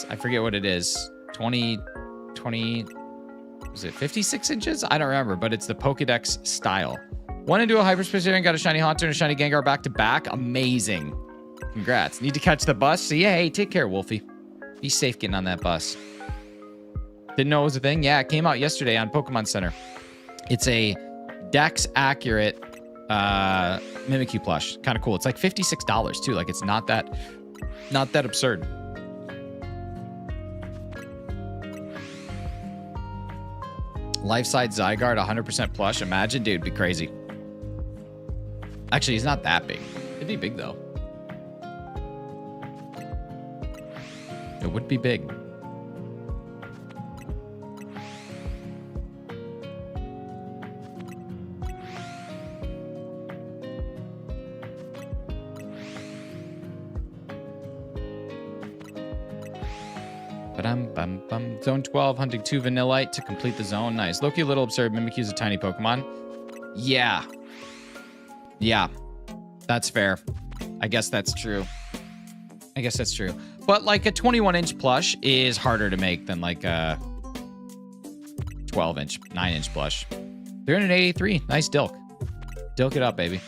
I forget what it is. 20, was it 56 inches? I don't remember, but it's the Pokedex style. Went into a hyperspace area and got a shiny Haunter and a shiny Gengar back to back. Amazing. Congrats. Need to catch the bus. So yeah, hey, take care, Wolfie. Be safe getting on that bus. Didn't know it was a thing? Yeah, it came out yesterday on Pokemon Center. It's a Dex accurate Mimikyu plush. Kind of cool. It's like $56 too. Like, it's not that absurd. Life-size Zygarde, 100% plush. Imagine, dude, it'd be crazy. Actually, he's not that big. It'd be big, though. It would be big. Zone 12, hunting 2 Vanillite to complete the zone. Nice. Loki, a little absurd. Mimikyu's a tiny Pokemon. Yeah. Yeah. That's fair. I guess that's true. But like a 21-inch plush is harder to make than like a 12-inch, 9-inch plush. 383. Nice Dilk. Dilk it up, baby.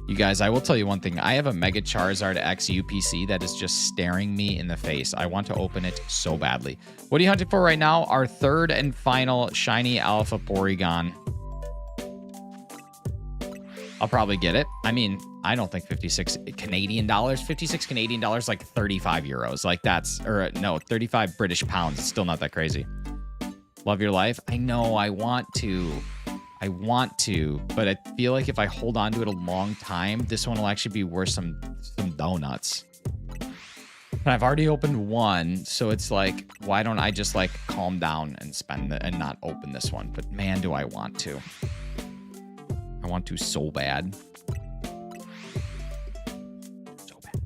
You guys, I will tell you one thing. I have a Mega Charizard X UPC that is just staring me in the face. I want to open it so badly. What are you hunting for right now? Our third and final shiny alpha Porygon. I'll probably get it. I mean, I don't think 56 Canadian dollars, 56 Canadian dollars, like 35 euros. Like that's, or no, 35 British pounds. It's still not that crazy. Love your life. I know I want to, but I feel like if I hold on to it a long time, this one will actually be worth some donuts. And I've already opened one, so it's like, why don't I just like calm down and spend it and not open this one? But man, do I want to. I want to so bad. So bad.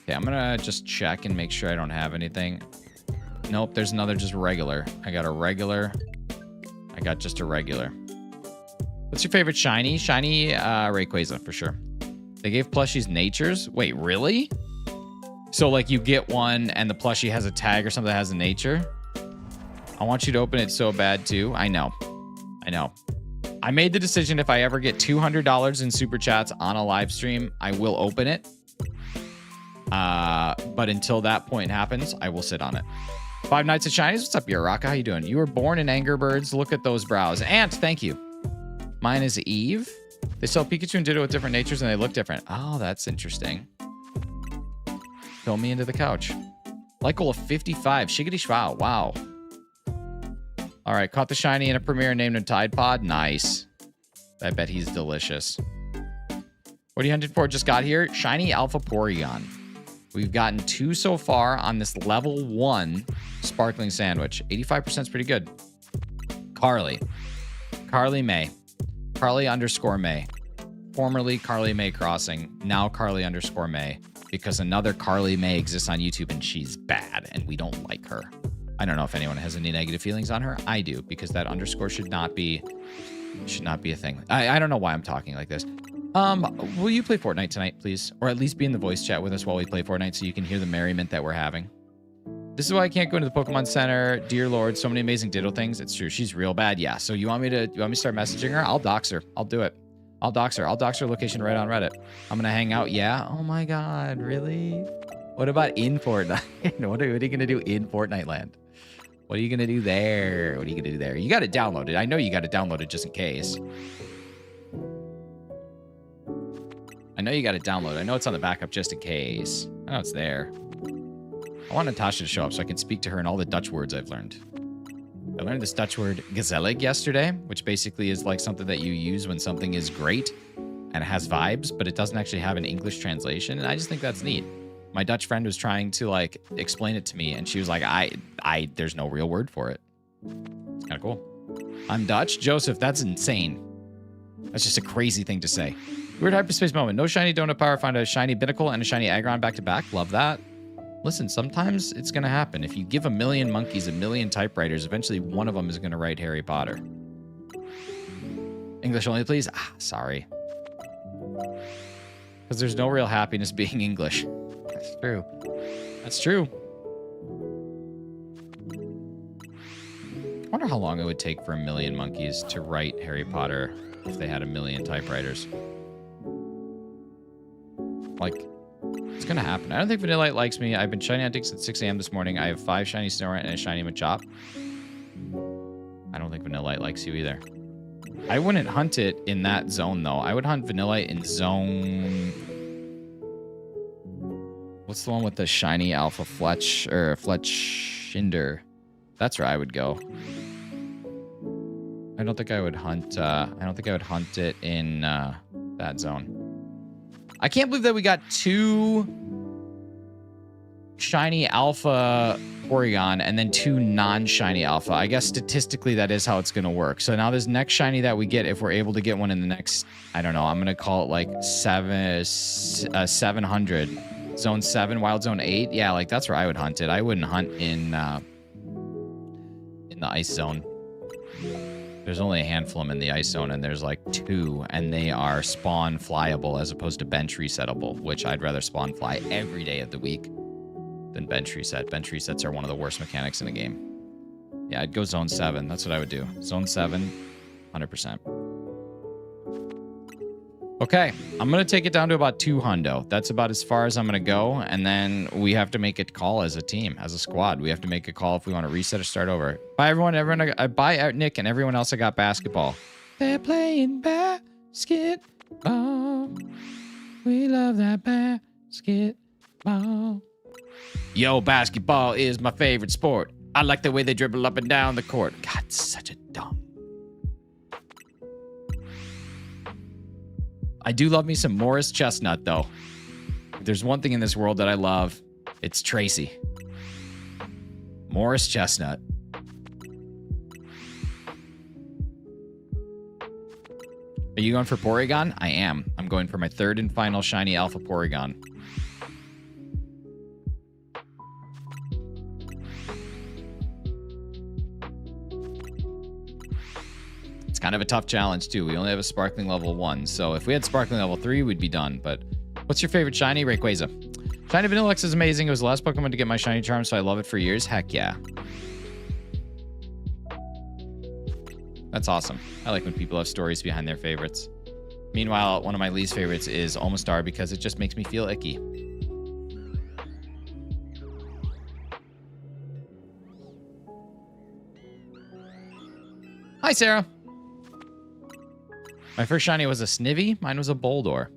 Okay, I'm gonna just check and make sure I don't have anything. Nope, there's another just regular. I got a regular. I got just a regular. What's your favorite shiny? Shiny Rayquaza for sure. They gave plushies natures. Wait, really? So like you get one and the plushie has a tag or something that has a nature? I want you to open it so bad too. I know. I made the decision if I ever get $200 in super chats on a live stream, I will open it. But until that point happens, I will sit on it. 5 Nights at Shinies. What's up, Yoraka? How you doing? You were born in Anger Birds. Look at those brows. Ant, thank you. Mine is Eve. They sell Pikachu and Ditto with different natures and they look different. Oh, that's interesting. Fill me into the couch. Like goal of 55. Shiggity shwow. Wow. All right, caught the shiny in a premiere and named him Tide Pod. Nice. I bet he's delicious. What are you hunting for? Just got here. Shiny Alpha Porygon. We've gotten 2 so far on this level 1 sparkling sandwich. 85% is pretty good. Carly. Carly May. Carly _ May. Formerly Carly May Crossing. Now Carly _ May. Because another Carly May exists on YouTube and she's bad and we don't like her. I don't know if anyone has any negative feelings on her. I do, because that underscore should not be a thing. I don't know why I'm talking like this. Will you play Fortnite tonight, please? Or at least be in the voice chat with us while we play Fortnite so you can hear the merriment that we're having. This is why I can't go into the Pokemon Center. Dear Lord, so many amazing Ditto things. It's true. She's real bad. Yeah. So you want me to start messaging her? I'll dox her. I'll do it. I'll dox her. I'll dox her location right on Reddit. I'm going to hang out. Yeah. Oh my God. Really? What about in Fortnite? What are you going to do in Fortnite land? What are you going to do there? What are you going to do there? You got it downloaded. I know you got it downloaded just in case. I know you got it downloaded. I know it's on the backup just in case. I know it's there. I want Natasha to show up so I can speak to her in all the Dutch words I've learned. I learned this Dutch word gezellig yesterday, which basically is like something that you use when something is great and it has vibes, but it doesn't actually have an English translation. And I just think that's neat. My Dutch friend was trying to like explain it to me and she was like, there's no real word for it. It's kind of cool. I'm Dutch. Joseph, that's insane. That's just a crazy thing to say. Weird hyperspace moment. No shiny donut power. Find a shiny Binnacle and a shiny Aggron back to back. Love that. Listen, sometimes it's going to happen. If you give a million monkeys a million typewriters, eventually one of them is going to write Harry Potter. English only, please. Sorry. Because there's no real happiness being English. That's true. That's true. I wonder how long it would take for a million monkeys to write Harry Potter if they had a million typewriters. Like, it's gonna happen. I don't think Vanillite likes me. I've been shiny hunting since 6 a.m. this morning. I have 5 shiny Snorunt and a shiny Machop. I don't think Vanillite likes you either. I wouldn't hunt it in that zone, though. I would hunt Vanillite in zone... What's the one with the shiny Alpha Fletch, or Fletchinder? That's where I would go. I don't think I would hunt, it in, that zone. I can't believe that we got 2 shiny Alpha Porygon and then 2 non-shiny Alpha. I guess statistically that is how it's going to work. So now this next shiny that we get, if we're able to get one in the next, I don't know, I'm going to call it like 700. Zone 7, Wild Zone 8. Yeah, like that's where I would hunt it. I wouldn't hunt in the Ice Zone. There's only a handful of them in the Ice Zone, and there's like 2, and they are spawn flyable as opposed to bench resettable, which I'd rather spawn fly every day of the week than bench reset. Bench resets are one of the worst mechanics in the game. Yeah, I'd go Zone 7. That's what I would do. Zone 7, 100%. Okay, I'm going to take it down to about 2 hundo. That's about as far as I'm going to go, and then we have to make a call as a team, as a squad. We have to make a call if we want to reset or start over. Bye, everyone. Bye, Nick, and everyone else that got basketball. They're playing basketball. We love that basketball. Yo, basketball is my favorite sport. I like the way they dribble up and down the court. God, such a dumb. I do love me some Morris Chestnut, though. If there's one thing in this world that I love, it's Tracy. Morris Chestnut. Are you going for Porygon? I am. I'm going for my third and final shiny alpha Porygon. It's kind of a tough challenge, too. We only have a sparkling level 1, so if we had sparkling level 3, we'd be done. But what's your favorite shiny? Rayquaza. Shiny Vanillix is amazing. It was the last Pokemon to get my shiny charm, so I love it for years. Heck yeah. That's awesome. I like when people have stories behind their favorites. Meanwhile, one of my least favorites is Omastar because it just makes me feel icky. Hi, Sarah. My first shiny was a Snivy. Mine was a Boldor.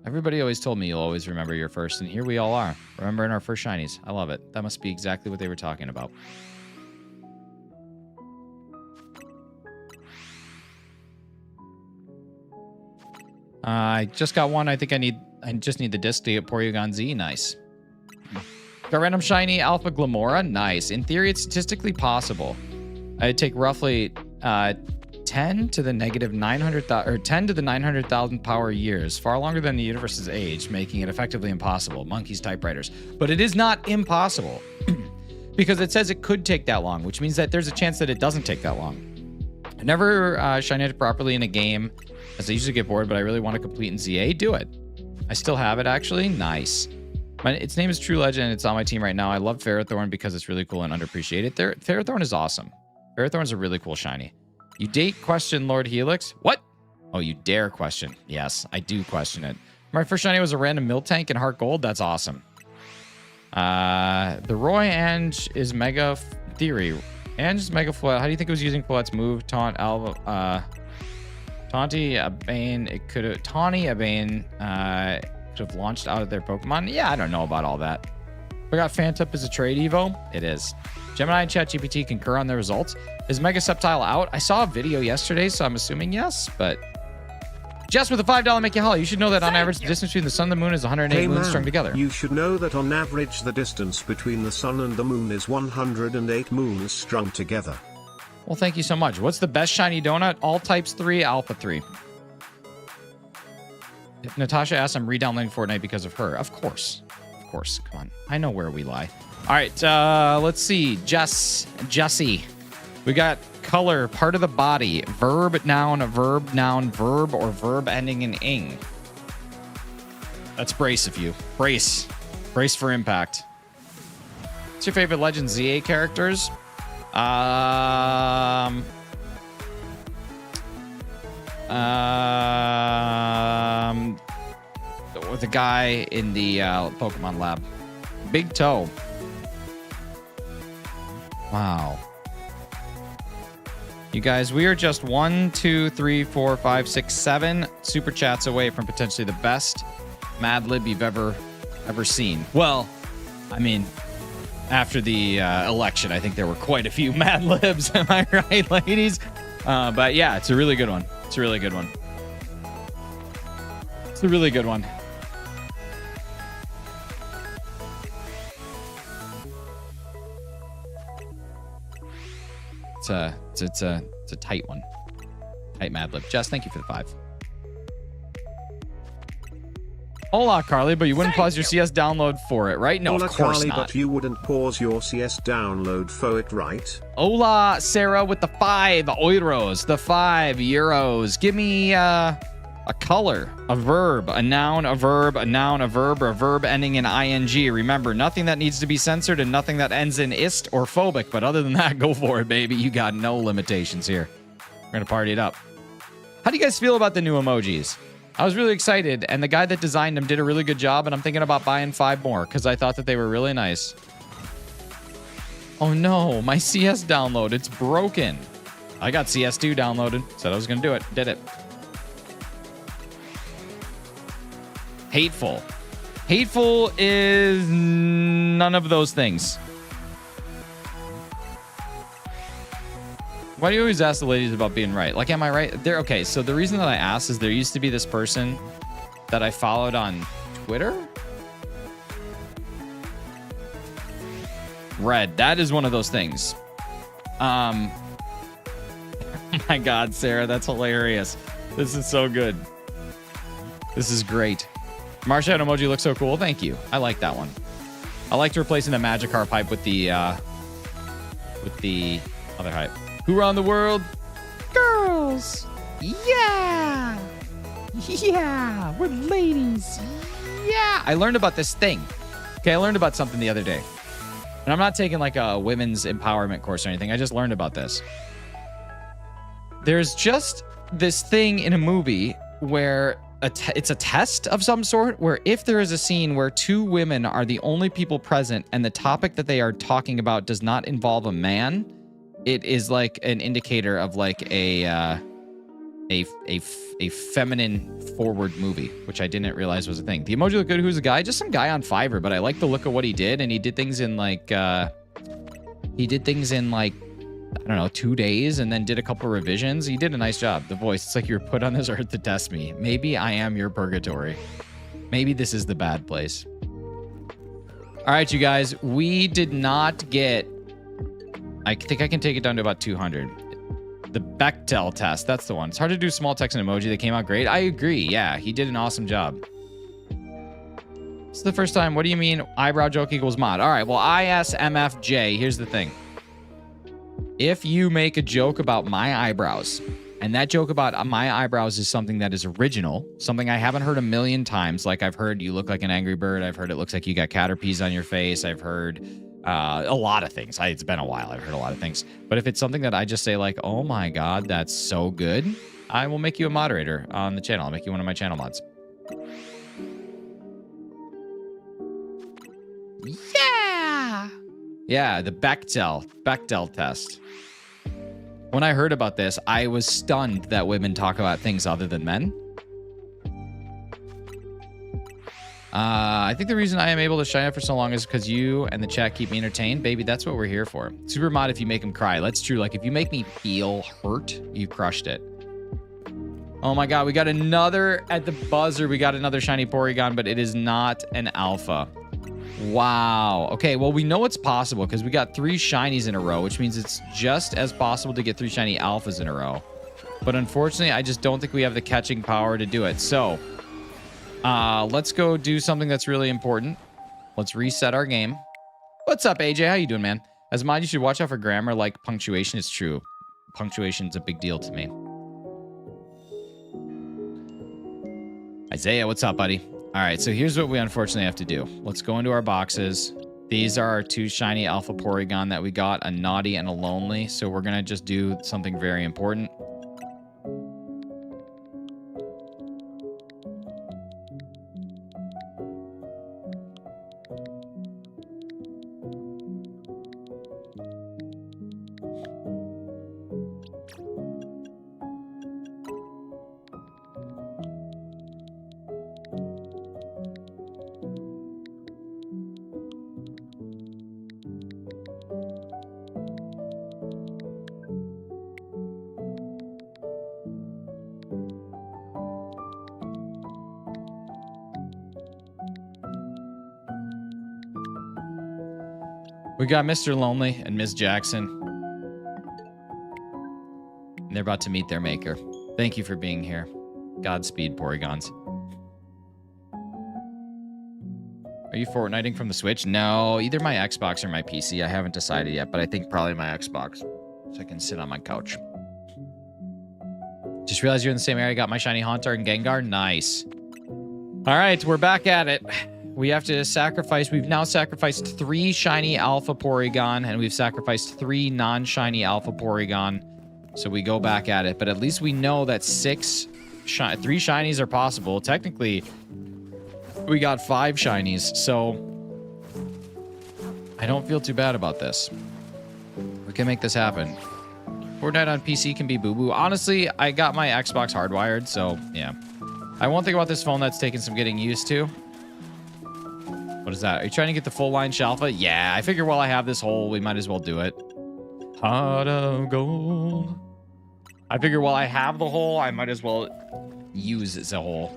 Everybody always told me you'll always remember your first, and here we all are, remembering our first shinies. I love it. That must be exactly what they were talking about. I just got one. I think I just need the disc to get Porygon Z. Nice. Got random shiny Alpha Glamora. Nice. In theory, it's statistically possible. I'd take roughly 10 to the negative 900,000 or 10 to the 900,000 power years, far longer than the universe's age, making it effectively impossible. Monkeys, typewriters. But it is not impossible because it says it could take that long, which means that there's a chance that it doesn't take that long. I never shine it properly in a game, as I usually get bored, but I really want to complete in ZA. Do it. I still have it, actually. Nice. Its name is True Legend. It's on my team right now. I love Ferrothorn because it's really cool and underappreciated. Ferrothorn is awesome. Ferrothorn's a really cool shiny. You date question Lord Helix? What? Oh, you dare question. Yes, I do question it. My first shiny was a random Miltank in Heart Gold. That's awesome. The Roy Ange is Mega Theory. Ange is Mega Flood. How do you think it was using Flood's move? Taunt, Alva, Taunty, Abane. It could have... Tawny, Abane, could have launched out of their Pokemon. Yeah, I don't know about all that. We got Phantup as a trade Evo. It is. Gemini and ChatGPT concur on the results. Is Mega Sceptile out? I saw a video yesterday, so I'm assuming yes, but... Jess with a $5 make you holla. You should know that on average, the distance between the sun and the moon is 108 moons strung together. You should know that on average, the distance between the sun and the moon is 108 moons strung together. Well, thank you so much. What's the best shiny donut? All types 3, alpha 3. If Natasha asks, I'm re-downloading Fortnite because of her. Of course. Of course. Come on. I know where we lie. All right. Let's see. Jessie. We got color, part of the body, verb, noun, verb, or verb ending in ing. That's brace of you. Brace. Brace for impact. What's your favorite Legends ZA characters? With the guy in the Pokemon lab. Big Toe. Wow. You guys, we are just 1, 2, 3, 4, 5, 6, 7 super chats away from potentially the best Mad Lib you've ever seen. Well, I mean, after the election, I think there were quite a few Mad Libs. Am I right, ladies? But yeah, it's a really good one. It's a really good one. It's a really good one. It's a tight one. Tight Mad Lib. Jess, thank you for the 5. Hola, Carly, but you wouldn't pause your CS download for it, right? No, Hola, of course Carly, not. But you wouldn't pause your CS download for it, right? Hola, Sarah, with the 5 euros, the 5 euros. Give me a color, a verb, a noun, a verb, a noun, a verb, or a verb ending in ing. Remember, nothing that needs to be censored and nothing that ends in ist or phobic. But other than that, go for it, baby. You got no limitations here. We're going to party it up. How do you guys feel about the new emojis? I was really excited, and the guy that designed them did a really good job, and I'm thinking about buying 5 more because I thought that they were really nice. Oh no, my CS download, it's broken. I got CS2 downloaded. Said I was going to do it. Did it. Hateful. Hateful is none of those things. Why do you always ask the ladies about being right? Like, am I right? Okay, so the reason that I asked is there used to be this person that I followed on Twitter. Red. That is one of those things. Oh my God, Sarah, that's hilarious. This is so good. This is great. Marshadow emoji looks so cool. Thank you. I like that one. I liked replacing the Magikarp hype with the other hype. Who run the world? Girls. Yeah. Yeah. We're ladies. Yeah. I learned about this thing. Okay, I learned about something the other day. And I'm not taking like a women's empowerment course or anything. I just learned about this. There's just this thing in a movie where it's a test of some sort, where if there is a scene where two women are the only people present and the topic that they are talking about does not involve a man, it is like an indicator of like a feminine forward movie, which I didn't realize was a thing. The emoji look good. Who's the guy? Just some guy on Fiverr, but I like the look of what he did, and he did things in like I don't know, 2 days, and then did a couple revisions. He did a nice job. The voice, it's like you were put on this earth to test me. Maybe I am your purgatory. Maybe this is the bad place. All right, you guys, we did not get, I think I can take it down to about 200. The Bechtel test, that's the one. It's hard to do small text and emoji. They came out great. I agree. Yeah, he did an awesome job. This is the first time. What do you mean eyebrow joke equals mod? All right, well, ISMFJ, here's the thing. If you make a joke about my eyebrows, and that joke about my eyebrows is something that is original, something I haven't heard a million times, like I've heard you look like an angry bird, I've heard it looks like you got caterpies on your face, I've heard a lot of things. It's been a while, I've heard a lot of things. But if it's something that I just say like, oh my God, that's so good, I will make you a moderator on the channel. I'll make you one of my channel mods. Yeah! Yeah, the Bechtel test. When I heard about this, I was stunned that women talk about things other than men. I think the reason I am able to shine up for so long is because you and the chat keep me entertained. Baby, that's what we're here for. Super mod if you make them cry. That's true. Like, if you make me feel hurt, you crushed it. Oh my God, we got another, at the buzzer, we got another shiny Porygon, but it is not an alpha. Wow. Okay, well, we know it's possible because we got 3 shinies in a row, which means it's just as possible to get 3 shiny alphas in a row. But unfortunately, I just don't think we have the catching power to do it. So, let's go do something that's really important. Let's reset our game. What's up, AJ? How you doing, man? As a mod, you should watch out for grammar like punctuation. It's true. Punctuation's a big deal to me. Isaiah, what's up, buddy? All right, so here's what we unfortunately have to do. Let's go into our boxes. These are our 2 shiny alpha Porygon that we got, a naughty and a lonely. So we're going to just do something very important. We got Mr. Lonely and Ms. Jackson. And they're about to meet their maker. Thank you for being here. Godspeed, Porygons. Are you Fortniting from the Switch? No, either my Xbox or my PC. I haven't decided yet, but I think probably my Xbox. So I can sit on my couch. Just realized you're in the same area. Got my shiny Haunter and Gengar. Nice. All right, we're back at it. We have to sacrifice. We've now sacrificed 3 shiny alpha Porygon, and we've sacrificed 3 non-shiny alpha Porygon. So we go back at it. But at least we know that 3 shinies are possible. Technically, we got 5 shinies. So I don't feel too bad about this. We can make this happen. Fortnite on PC can be boo-boo. Honestly, I got my Xbox hardwired, so yeah. I won't think about this phone that's taking some getting used to. What is that? Are you trying to get the full line Shalfa? Yeah, I figure while I have this hole, we might as well do it. Heart of gold. I figure while I have the hole, I might as well use it as a hole.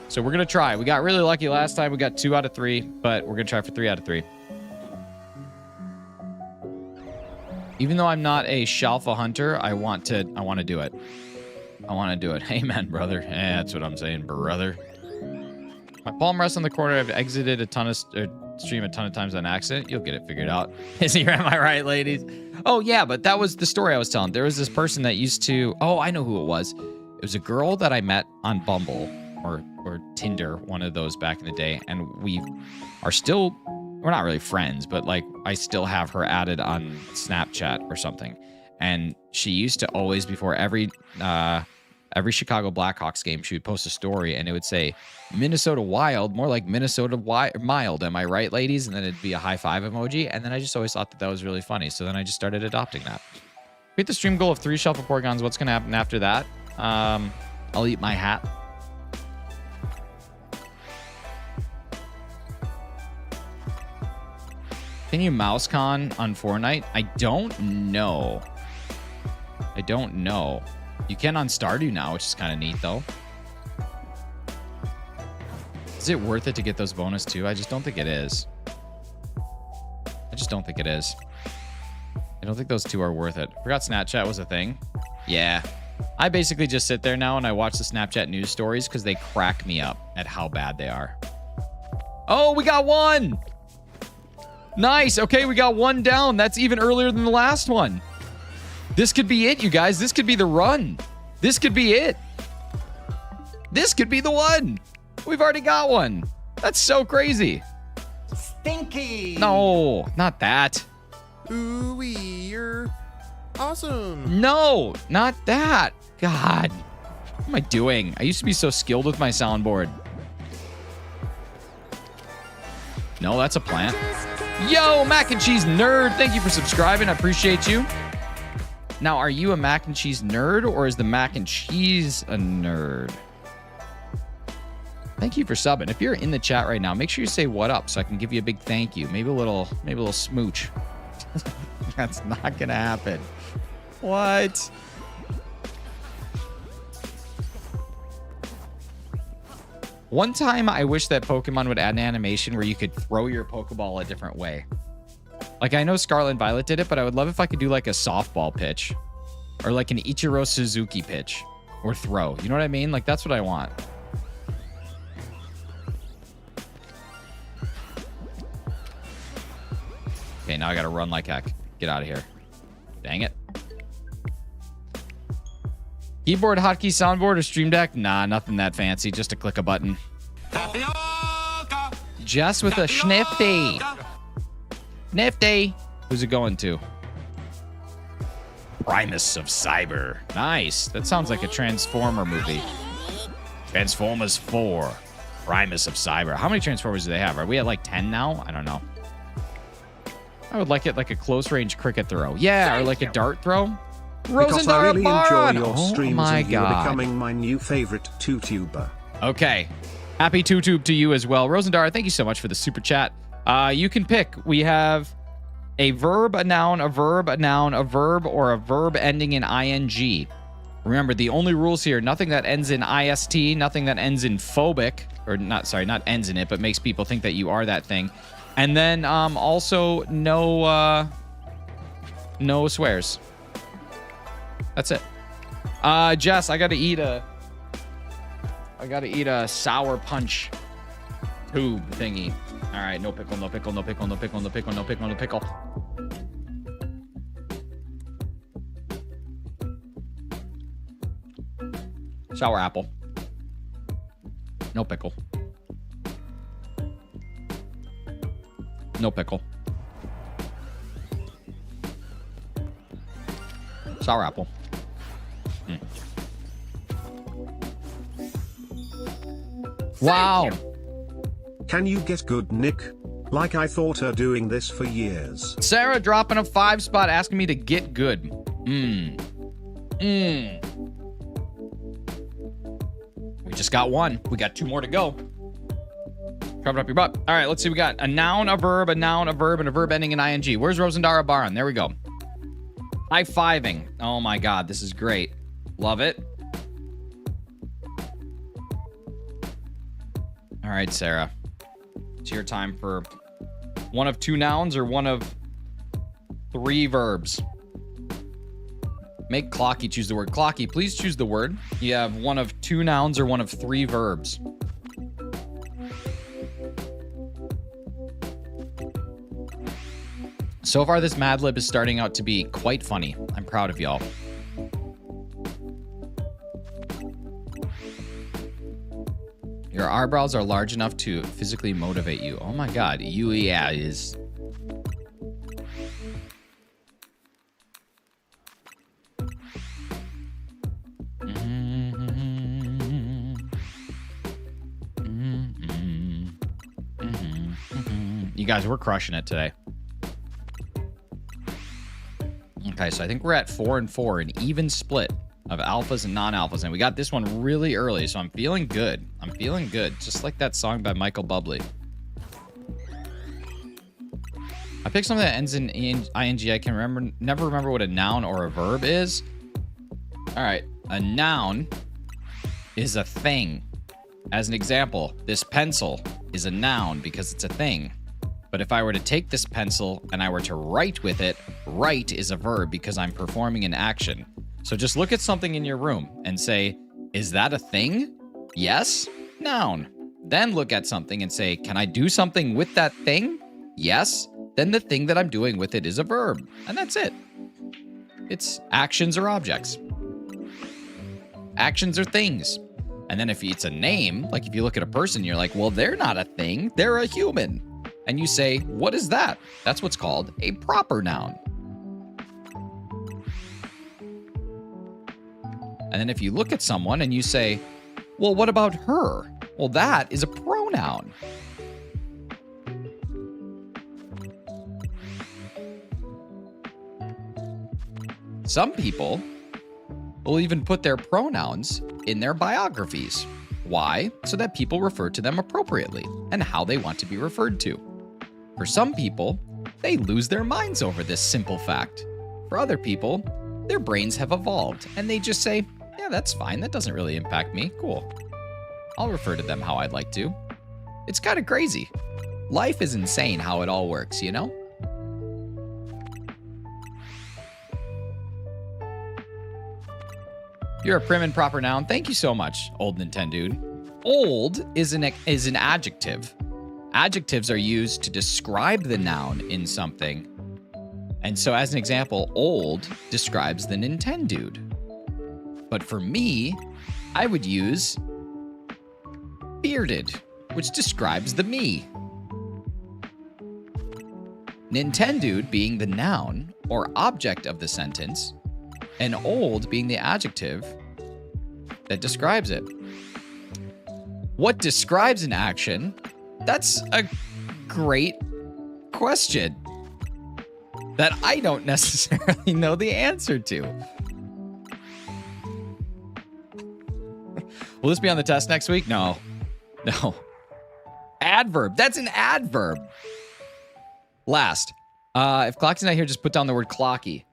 So we're going to try. We got really lucky last time. We got 2 out of 3, but we're going to try for 3 out of 3. Even though I'm not a Shalfa hunter, I want to do it. I want to do it. Amen, brother. That's what I'm saying, brother. My palm rests on the corner. I've exited a ton of stream a ton of times on accident. You'll get it figured out. Am I right, ladies? Oh, yeah, but that was the story I was telling. There was this person that used to... Oh, I know who it was. It was a girl that I met on Bumble or Tinder, one of those back in the day. And we are still... We're not really friends, but like I still have her added on Snapchat or something. And she used to always, before every Chicago Blackhawks game, she would post a story and it would say, Minnesota Wild, more like Minnesota Mild. Am I right, ladies? And then it'd be a high five emoji. And then I just always thought that was really funny. So then I just started adopting that. We hit the stream goal of 3 Shelf of Porygons. What's going to happen after that? I'll eat my hat. Can you mouse con on Fortnite? I don't know. I don't know. You can on Stardew now, which is kind of neat, though. Is it worth it to get those bonus, too? I just don't think it is. I just don't think it is. I don't think those 2 are worth it. Forgot Snapchat was a thing. Yeah. I basically just sit there now and I watch the Snapchat news stories because they crack me up at how bad they are. Oh, we got 1! Nice. Okay, we got 1 down. That's even earlier than the last one. This could be it, you guys. This could be the run. This could be it. This could be the one. We've already got 1. That's so crazy. Stinky. No, not that. Ooh, you're awesome. No, not that. God. What am I doing? I used to be so skilled with my soundboard. No, that's a plant. Yo, mac and cheese nerd. Thank you for subscribing. I appreciate you. Now, are you a mac and cheese nerd or is the mac and cheese a nerd? Thank you for subbing. If you're in the chat right now, make sure you say what up so I can give you a big thank you. Maybe a little smooch. That's not gonna happen. What? One time, I wish that Pokemon would add an animation where you could throw your Pokeball a different way. Like, I know Scarlet and Violet did it, but I would love if I could do like a softball pitch or like an Ichiro Suzuki pitch or throw. You know what I mean? Like, that's what I want. Okay, now I gotta run like heck. Get out of here. Dang it. Keyboard, hotkey, soundboard, or stream deck? Nah, nothing that fancy. Just to click a button. Tapioca. Jess with a schnifty. Nifty. Who's it going to? Primus of Cyber. Nice. That sounds like a Transformer movie. Transformers 4. Primus of Cyber. How many Transformers do they have? Are we at like 10 now? I don't know. I would like it like a close range cricket throw. Yeah, or like a dart throw. Because I really enjoy your oh streams my and you're God. becoming my new favorite tutuber. Okay. Happy TuTube to you as well. Rosendar, thank you so much for the super chat. You can pick. We have a verb, a noun, a verb, a noun, a verb, or a verb ending in ing. Remember, the only rules here, nothing that ends in ist, nothing that ends in phobic, or not, sorry, not ends in it, but makes people think that you are that thing. And then also no swears. That's it. Jess, I gotta eat a sour punch tube thingy. All right, no pickle, no pickle, no pickle, no pickle, no pickle, no pickle, no pickle. Sour apple. No pickle. No pickle. Sour apple. Wow. Can you get good, Nick? Like I thought her doing this for years. Sarah dropping a 5 spot asking me to get good. We just got one. We got 2 more to go. Cover up your butt. All right, let's see. We got a noun, a verb, a noun, a verb, and a verb ending in ing. Where's Rosendara Baron? There we go. High-fiving. Oh my God, this is great. Love it. All right, Sarah. It's your time for one of 2 nouns or one of 3 verbs. Make Clocky choose the word. Clocky, please choose the word. You have one of 2 nouns or one of 3 verbs. So far, this Mad Lib is starting out to be quite funny. I'm proud of y'all. Your eyebrows are large enough to physically motivate you. Oh my God. Yeah, it is. You guys, we're crushing it today. Okay, so I think we're at 4 and 4, an even split of alphas and non-alphas. And we got this one really early, so I'm feeling good. I'm feeling good, just like that song by Michael Bublé. I picked something that ends in ing. I can never remember what a noun or a verb is. All right, a noun is a thing. As an example, this pencil is a noun because it's a thing. But if I were to take this pencil and I were to write with it, write is a verb because I'm performing an action. So just look at something in your room and say, is that a thing? Yes, noun. Then look at something and say, can I do something with that thing? Yes. Then the thing that I'm doing with it is a verb. And that's it. It's actions or objects. Actions are things. And then if it's a name, like if you look at a person, you're like, well, they're not a thing, they're a human. And you say, what is that? That's what's called a proper noun. And then if you look at someone and you say, well, what about her? Well, that is a pronoun. Some people will even put their pronouns in their biographies. Why? So that people refer to them appropriately and how they want to be referred to. For some people, they lose their minds over this simple fact. For other people, their brains have evolved and they just say, yeah, that's fine. That doesn't really impact me. Cool. I'll refer to them how I'd like to. It's kind of crazy. Life is insane how it all works, you know? You're a prim and proper noun. Thank you so much, old Nintendude. Old is an adjective. Adjectives are used to describe the noun in something. And so as an example, old describes the Nintendude. But for me, I would use bearded, which describes the me. Nintendude being the noun or object of the sentence, and old being the adjective that describes it. What describes an action? That's a great question that I don't necessarily know the answer to. Will this be on the test next week? No. Adverb. That's an adverb. Last. If Clocky's not here, just put down the word clocky.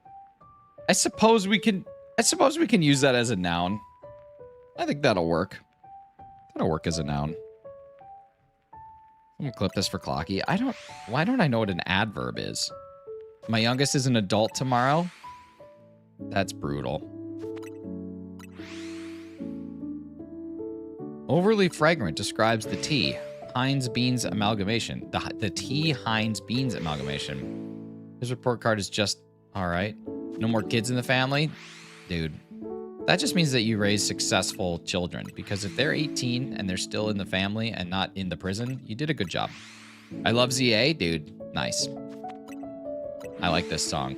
I suppose we can use that as a noun. I think that'll work. That'll work as a noun. I'm gonna clip this for Clocky. Why don't I know what an adverb is? My youngest is an adult tomorrow. That's brutal. Overly fragrant describes the tea. Heinz Beans amalgamation. The tea Heinz Beans amalgamation. His report card is just all right. No more kids in the family? Dude, that just means that you raise successful children, because if they're 18 and they're still in the family and not in the prison, you did a good job. I love ZA, dude. Nice. I like this song.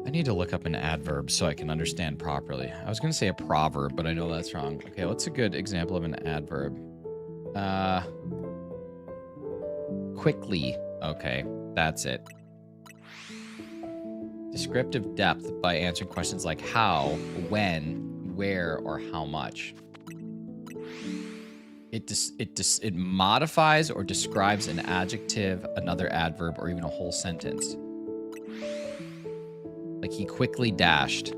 I need to look up an adverb so I can understand properly. I was going to say a proverb, but I know that's wrong. Okay, what's a good example of an adverb? Quickly. Okay, that's it. Descriptive depth by answering questions like how, when, where, or how much. It modifies or describes an adjective, another adverb, or even a whole sentence. Like he quickly dashed,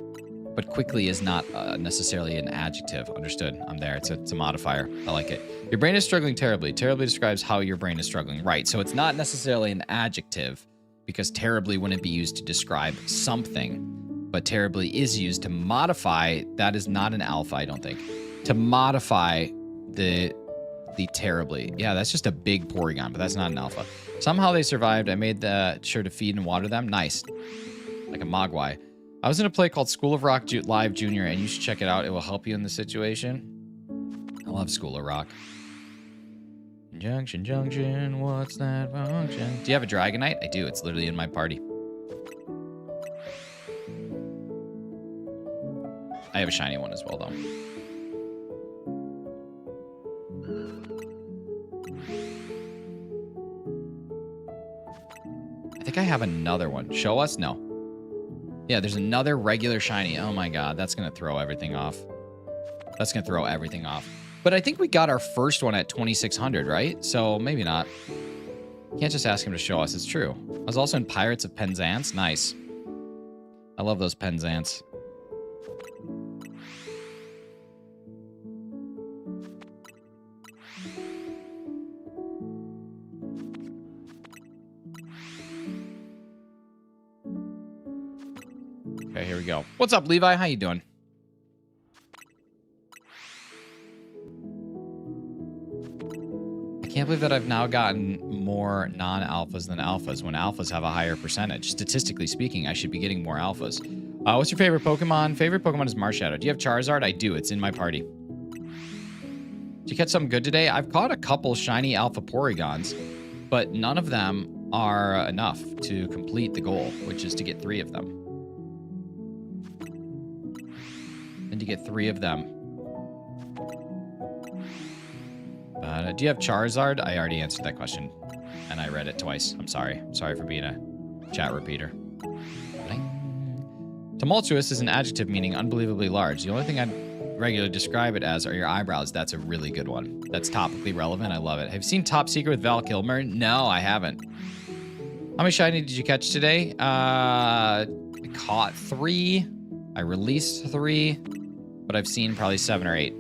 but quickly is not necessarily an adjective. Understood. I'm there. It's a modifier. I like it. Your brain is struggling terribly. Terribly describes how your brain is struggling. Right. So it's not necessarily an adjective because terribly wouldn't be used to describe something, but terribly is used to modify. That is not an alpha, I don't think. To modify the terribly. Yeah, that's just a big Porygon, but that's not an alpha. Somehow they survived. I made sure to feed and water them. Nice. Like a Mogwai. I was in a play called School of Rock Live Junior, and you should check it out. It will help you in the situation. I love School of Rock. Junction, junction, what's that function? Do you have a Dragonite? I do. It's literally in my party. I have a shiny one as well, though. I think I have another one. Show us? No. Yeah, there's another regular shiny. Oh my god, that's going to throw everything off. That's going to throw everything off. But I think we got our first one at 2600, right? So maybe not. Can't just ask him to show us. It's true. I was also in Pirates of Penzance. Nice. I love those Penzance. Okay, here we go. What's up, Levi? How you doing? I can't believe that I've now gotten more non-alphas than alphas when alphas have a higher percentage. Statistically speaking, I should be getting more alphas. What's your favorite Pokemon? Favorite Pokemon is Marshadow. Do you have Charizard? I do. It's in my party. Did you catch something good today? I've caught a couple shiny alpha Porygons, but none of them are enough to complete the goal, which is to get 3 of them. And to get 3 of them. Do you have Charizard? I already answered that question, and I read it twice. I'm sorry. I'm sorry for being a chat repeater. Bling. Tumultuous is an adjective meaning unbelievably large. The only thing I'd regularly describe it as are your eyebrows. That's a really good one. That's topically relevant. I love it. Have you seen Top Secret with Val Kilmer? No, I haven't. How many shiny did you catch today? I caught 3. I released 3, but I've seen probably 7 or 8.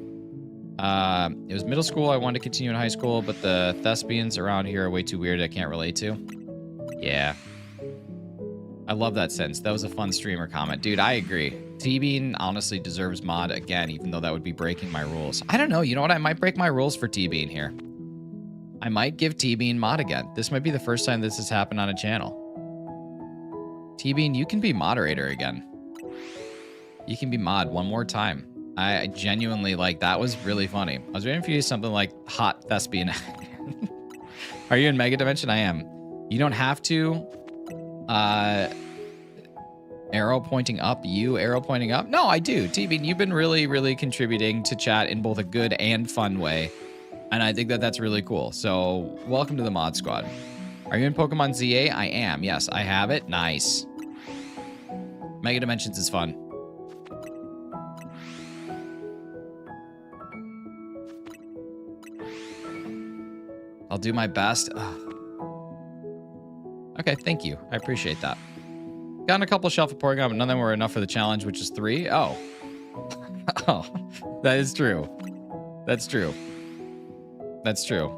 It was middle school. I wanted to continue in high school, but the thespians around here are way too weird. I can't relate to. Yeah. I love that sentence. That was a fun streamer comment. Dude, I agree. T-Bean honestly deserves mod again, even though that would be breaking my rules. I don't know. You know what? I might break my rules for T-Bean here. I might give T-Bean mod again. This might be the first time this has happened on a channel. T-Bean, you can be moderator again. You can be mod one more time. I genuinely, like, that was really funny. I was waiting for you to something like hot thespian. Are you in Mega Dimension? I am. You don't have to. Arrow pointing up. You arrow pointing up. No, I do. TV, you've been really, really contributing to chat in both a good and fun way. And I think that that's really cool. So welcome to the mod squad. Are you in Pokemon ZA? I am. Yes, I have it. Nice. Mega Dimensions is fun. I'll do my best. Ugh. Okay, thank you. I appreciate that. Gotten a couple Shelf of Porygon, but none of them were enough for the challenge, which is 3. Oh. Oh, that is true. That's true. That's true.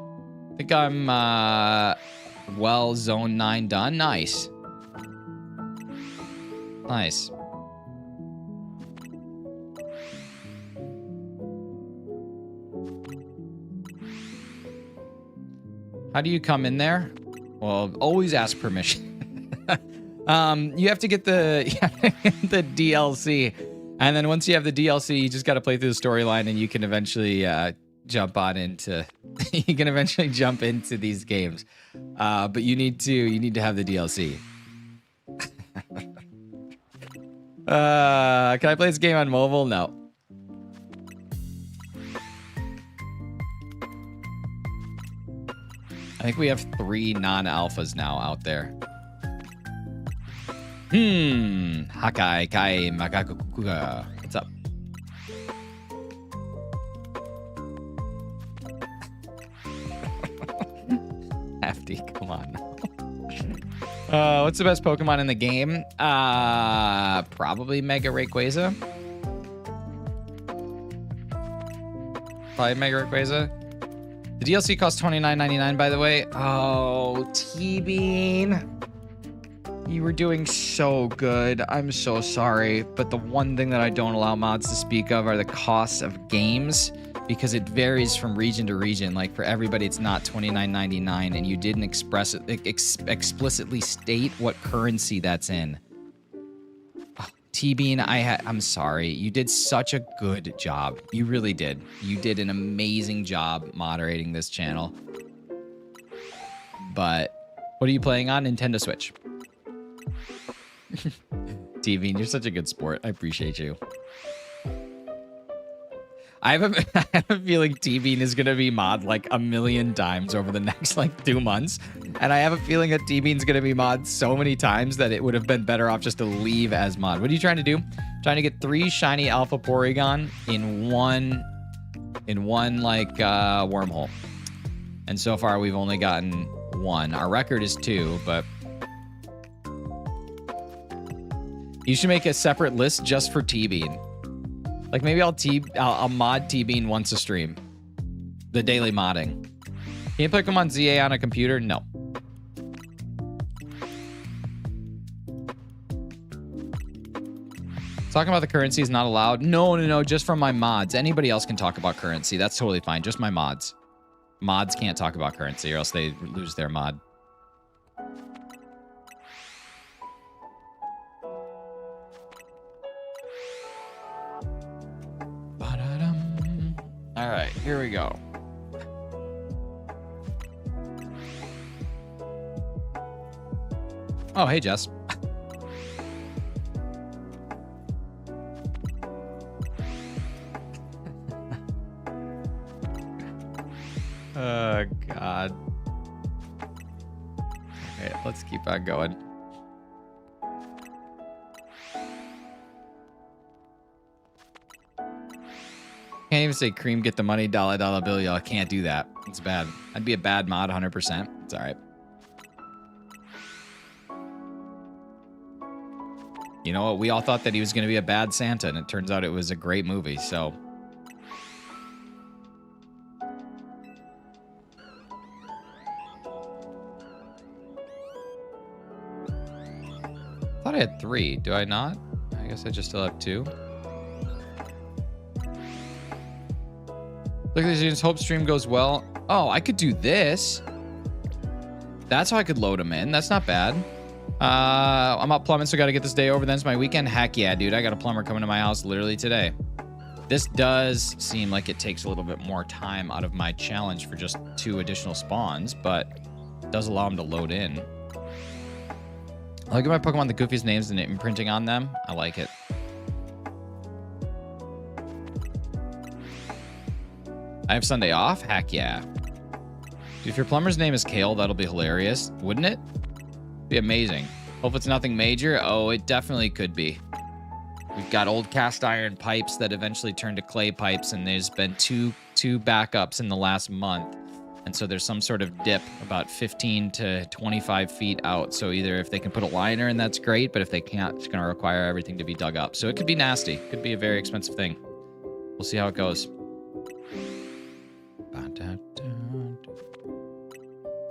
I think I'm, well, Zone 9 done. Nice. Nice. How do you come in there? Well, always ask permission. You have to get the DLC, and then once you have the DLC, you just got to play through the storyline, and you can eventually jump into these games. But you need to have the DLC. Can I play this game on mobile? No. I think we have 3 non-alphas now out there. Hakai kai magakukuga. What's up? Hefty, come on now. What's the best Pokemon in the game? Probably Mega Rayquaza. Probably Mega Rayquaza. The DLC costs $29.99, by the way. Oh, T-Bean. You were doing so good. I'm so sorry. But the one thing that I don't allow mods to speak of are the costs of games, because it varies from region to region. Like for everybody, it's not $29.99, and you didn't explicitly state what currency that's in. Oh, T-Bean, I'm sorry. You did such a good job. You really did. You did an amazing job moderating this channel. But what are you playing on? Nintendo Switch. T-Bean, you're such a good sport. I appreciate you. I have a feeling T-Bean is going to be mod like a million times over the next like 2 months. And I have a feeling that T-Bean's going to be mod so many times that it would have been better off just to leave as mod. What are you trying to do? Trying to get 3 shiny alpha Porygon in one like wormhole. And so far we've only gotten 1. Our record is 2, but you should make a separate list just for T-Bean. Like maybe I'll mod T-Bean once a stream. The daily modding. Can you Pokemon ZA on a computer? No. Talking about the currency is not allowed. No, just from my mods. Anybody else can talk about currency. That's totally fine. Just my mods. Mods can't talk about currency or else they lose their mod. All right, here we go. Oh, hey, Jess. Oh, God. Okay, let's keep on going. Can't even say cream, get the money, dollar bill, y'all. Can't do that. It's bad. I'd be a bad mod 100%. It's all right. You know what? We all thought that he was going to be a bad Santa, and it turns out it was a great movie, so. I thought I had 3. Do I not? I guess I just still have 2. Look at this, students. Hope stream goes well. Oh, I could do this. That's how I could load them in. That's not bad. I'm up plumbing, so got to get this day over. Then it's my weekend. Heck yeah, dude. I got a plumber coming to my house literally today. This does seem like it takes a little bit more time out of my challenge for just 2 additional spawns, but it does allow them to load in. I look at my Pokemon, the goofiest names and imprinting on them. I like it. I have Sunday off? Heck yeah. If your plumber's name is Kale, that'll be hilarious. Wouldn't it? Be amazing. Hope it's nothing major. Oh, it definitely could be. We've got old cast iron pipes that eventually turn to clay pipes, and there's been two backups in the last month. And so there's some sort of dip about 15 to 25 feet out. So either if they can put a liner in, that's great. But if they can't, it's going to require everything to be dug up. So it could be nasty. It could be a very expensive thing. We'll see how it goes.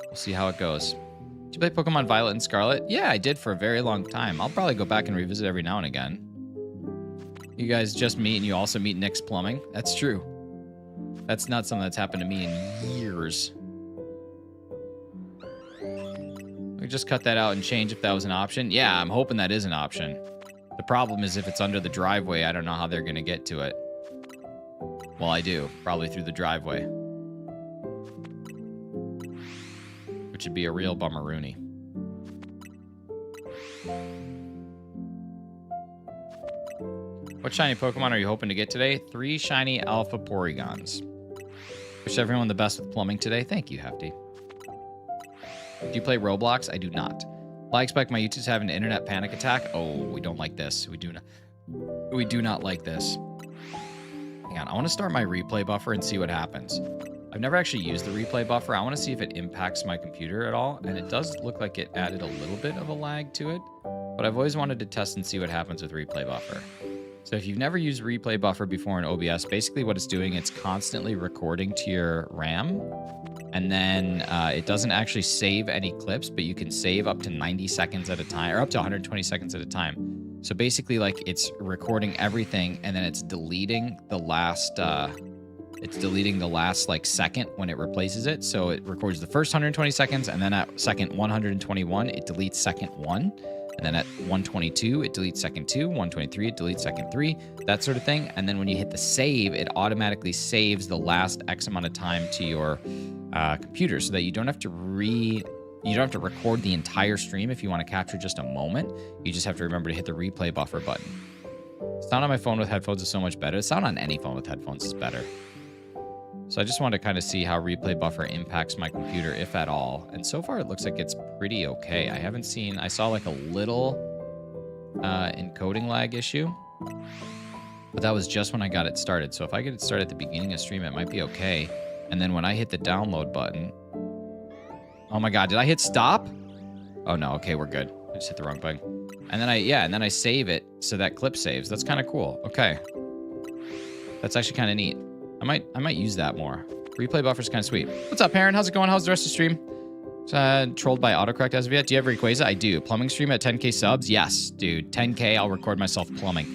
We'll see how it goes. Did you play Pokemon Violet and Scarlet? Yeah, I did for a very long time. I'll probably go back and revisit every now and again. You guys just meet and you also meet Nick's Plumbing? That's true. That's not something that's happened to me in years. We could just cut that out and change if that was an option. Yeah, I'm hoping that is an option. The problem is if it's under the driveway, I don't know how they're going to get to it. Well, I do. Probably through the driveway. Which would be a real bummeroony. What shiny Pokemon are you hoping to get today? 3 shiny Alpha Porygons. Wish everyone the best with plumbing today. Thank you, Hefty. Do you play Roblox? I do not. Well, I expect my YouTubers to have an internet panic attack. Oh, we don't like this. We do not like this. Hang on, I want to start my replay buffer and see what happens. I've never actually used the replay buffer. I want to see if it impacts my computer at all. And it does look like it added a little bit of a lag to it. But I've always wanted to test and see what happens with replay buffer. So if you've never used replay buffer before in OBS, basically what it's doing, it's constantly recording to your RAM. And then it doesn't actually save any clips, but you can save up to 90 seconds at a time, or up to 120 seconds at a time. So basically, like, it's recording everything, and then it's deleting the last like second when it replaces it. So it records the first 120 seconds, and then at second 121, it deletes second 1. And then at 122, it deletes second 2. 123, it deletes second 3. That sort of thing. And then when you hit the save, it automatically saves the last X amount of time to your computer, so that you don't have to record the entire stream if you want to capture just a moment. You just have to remember to hit the replay buffer button. Sound on my phone with headphones is so much better. Sound on any phone with headphones is better. So I just want to kind of see how replay buffer impacts my computer, if at all. And so far, it looks like it's pretty okay. I saw like a little encoding lag issue, but that was just when I got it started. So if I get it started at the beginning of stream, it might be okay. And then when I hit the download button, oh my God, did I hit stop? Oh no, okay, we're good. I just hit the wrong button. And then I save it so that clip saves. That's kind of cool. Okay. That's actually kind of neat. I might use that more. Replay buffer's kind of sweet. What's up, Aaron? How's it going? How's the rest of the stream? Trolled by autocorrect as of yet. Do you have Rayquaza? I do. Plumbing stream at 10k subs? Yes, dude. 10k, I'll record myself plumbing.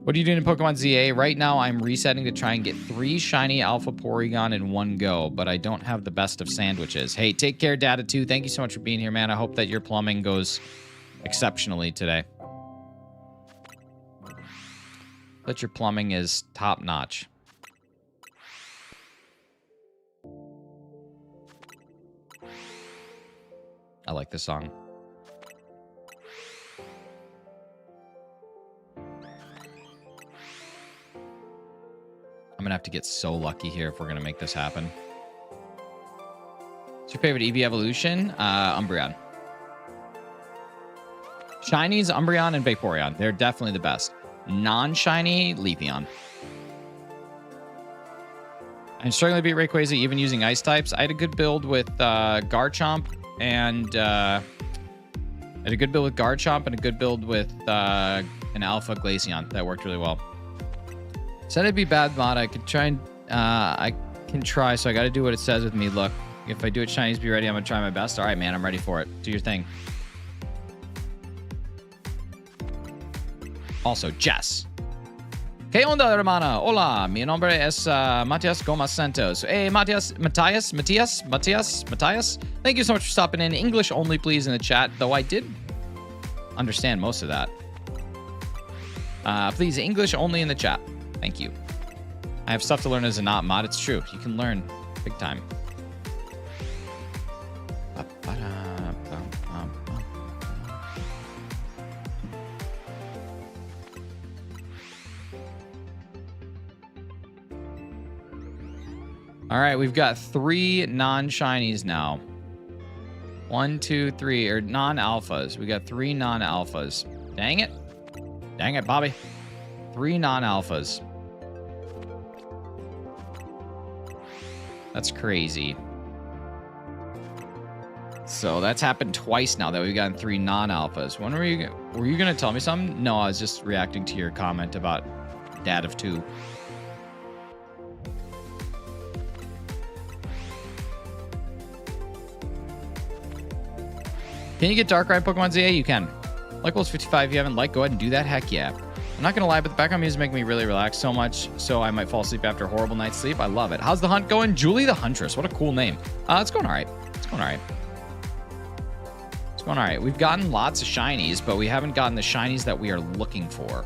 What are you doing in Pokemon ZA? Right now, I'm resetting to try and get 3 shiny Alpha Porygon in one go, but I don't have the best of sandwiches. Hey, take care, Data2. Thank you so much for being here, man. I hope that your plumbing goes exceptionally today. That your plumbing is top-notch. I like this song. I'm gonna have to get so lucky here if we're gonna make this happen. What's your favorite EV evolution? Umbreon. Shinies, Umbreon, and Vaporeon. They're definitely the best. Non-shiny, Leafeon. I'm struggling to beat Rayquaza even using ice types. I had a good build with Garchomp and a good build with an Alpha Glaceon that worked really well. Said it'd be bad mod. I could try and I can try, so I got to do what it says with me. Look, if I do it shinies, be ready. I'm gonna try my best. All right, man, I'm ready for it. Do your thing. Also, Jess. ¿Qué onda, hermana? Hola, mi nombre es Matias Gomez Santos. Hey, Matias. Thank you so much for stopping in. English only, please, in the chat, though I did understand most of that. Please, English only in the chat. Thank you. I have stuff to learn as a not mod. It's true. You can learn big time. All right, we've got 3 non-shinies now. 1, 2, 3, or non-alphas. We got 3 non-alphas. Dang it. Dang it, Bobby. 3 non-alphas. That's crazy. So that's happened twice now that we've gotten 3 non-alphas. When were you going to tell me something? No, I was just reacting to your comment about Dad of 2. Can you get Darkrai Pokemon ZA? You can. Like Wolves 55, if you haven't liked, go ahead and do that. Heck yeah. I'm not going to lie, but the background music is making me really relax so much, so I might fall asleep after a horrible night's sleep. I love it. How's the hunt going? Julie the Huntress. What a cool name. It's going all right. It's going all right. It's going all right. We've gotten lots of shinies, but we haven't gotten the shinies that we are looking for.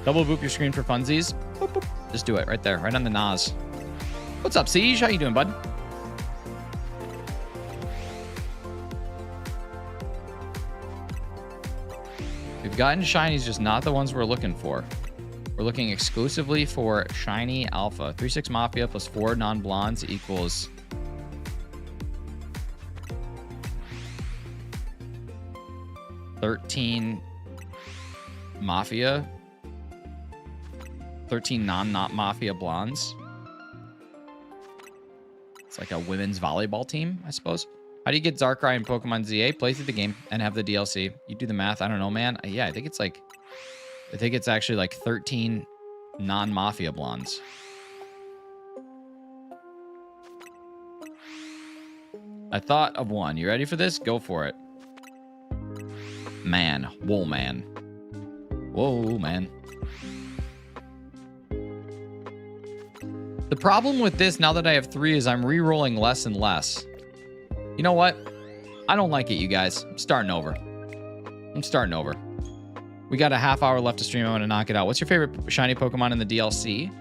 Double boop your screen for funsies. Boop, boop. Just do it right there, right on the nose. What's up, Siege? How you doing, bud? We've gotten shinies, just not the ones we're looking for. We're looking exclusively for shiny alpha. 3-6 Mafia plus 4 non-blondes equals 13 Mafia. 13 not Mafia blondes. It's like a women's volleyball team, I suppose. How do you get Darkrai in Pokemon ZA? Play through the game and have the DLC. You do the math. I don't know, man. Yeah, I think it's actually like 13 non-Mafia blondes. I thought of one. You ready for this? Go for it. Man. Whoa, man. Whoa, man. The problem with this, now that I have 3, is I'm re-rolling less and less. You know what? I don't like it, you guys. I'm starting over. We got a half hour left to stream. I'm going to knock it out. What's your favorite shiny Pokemon in the DLC?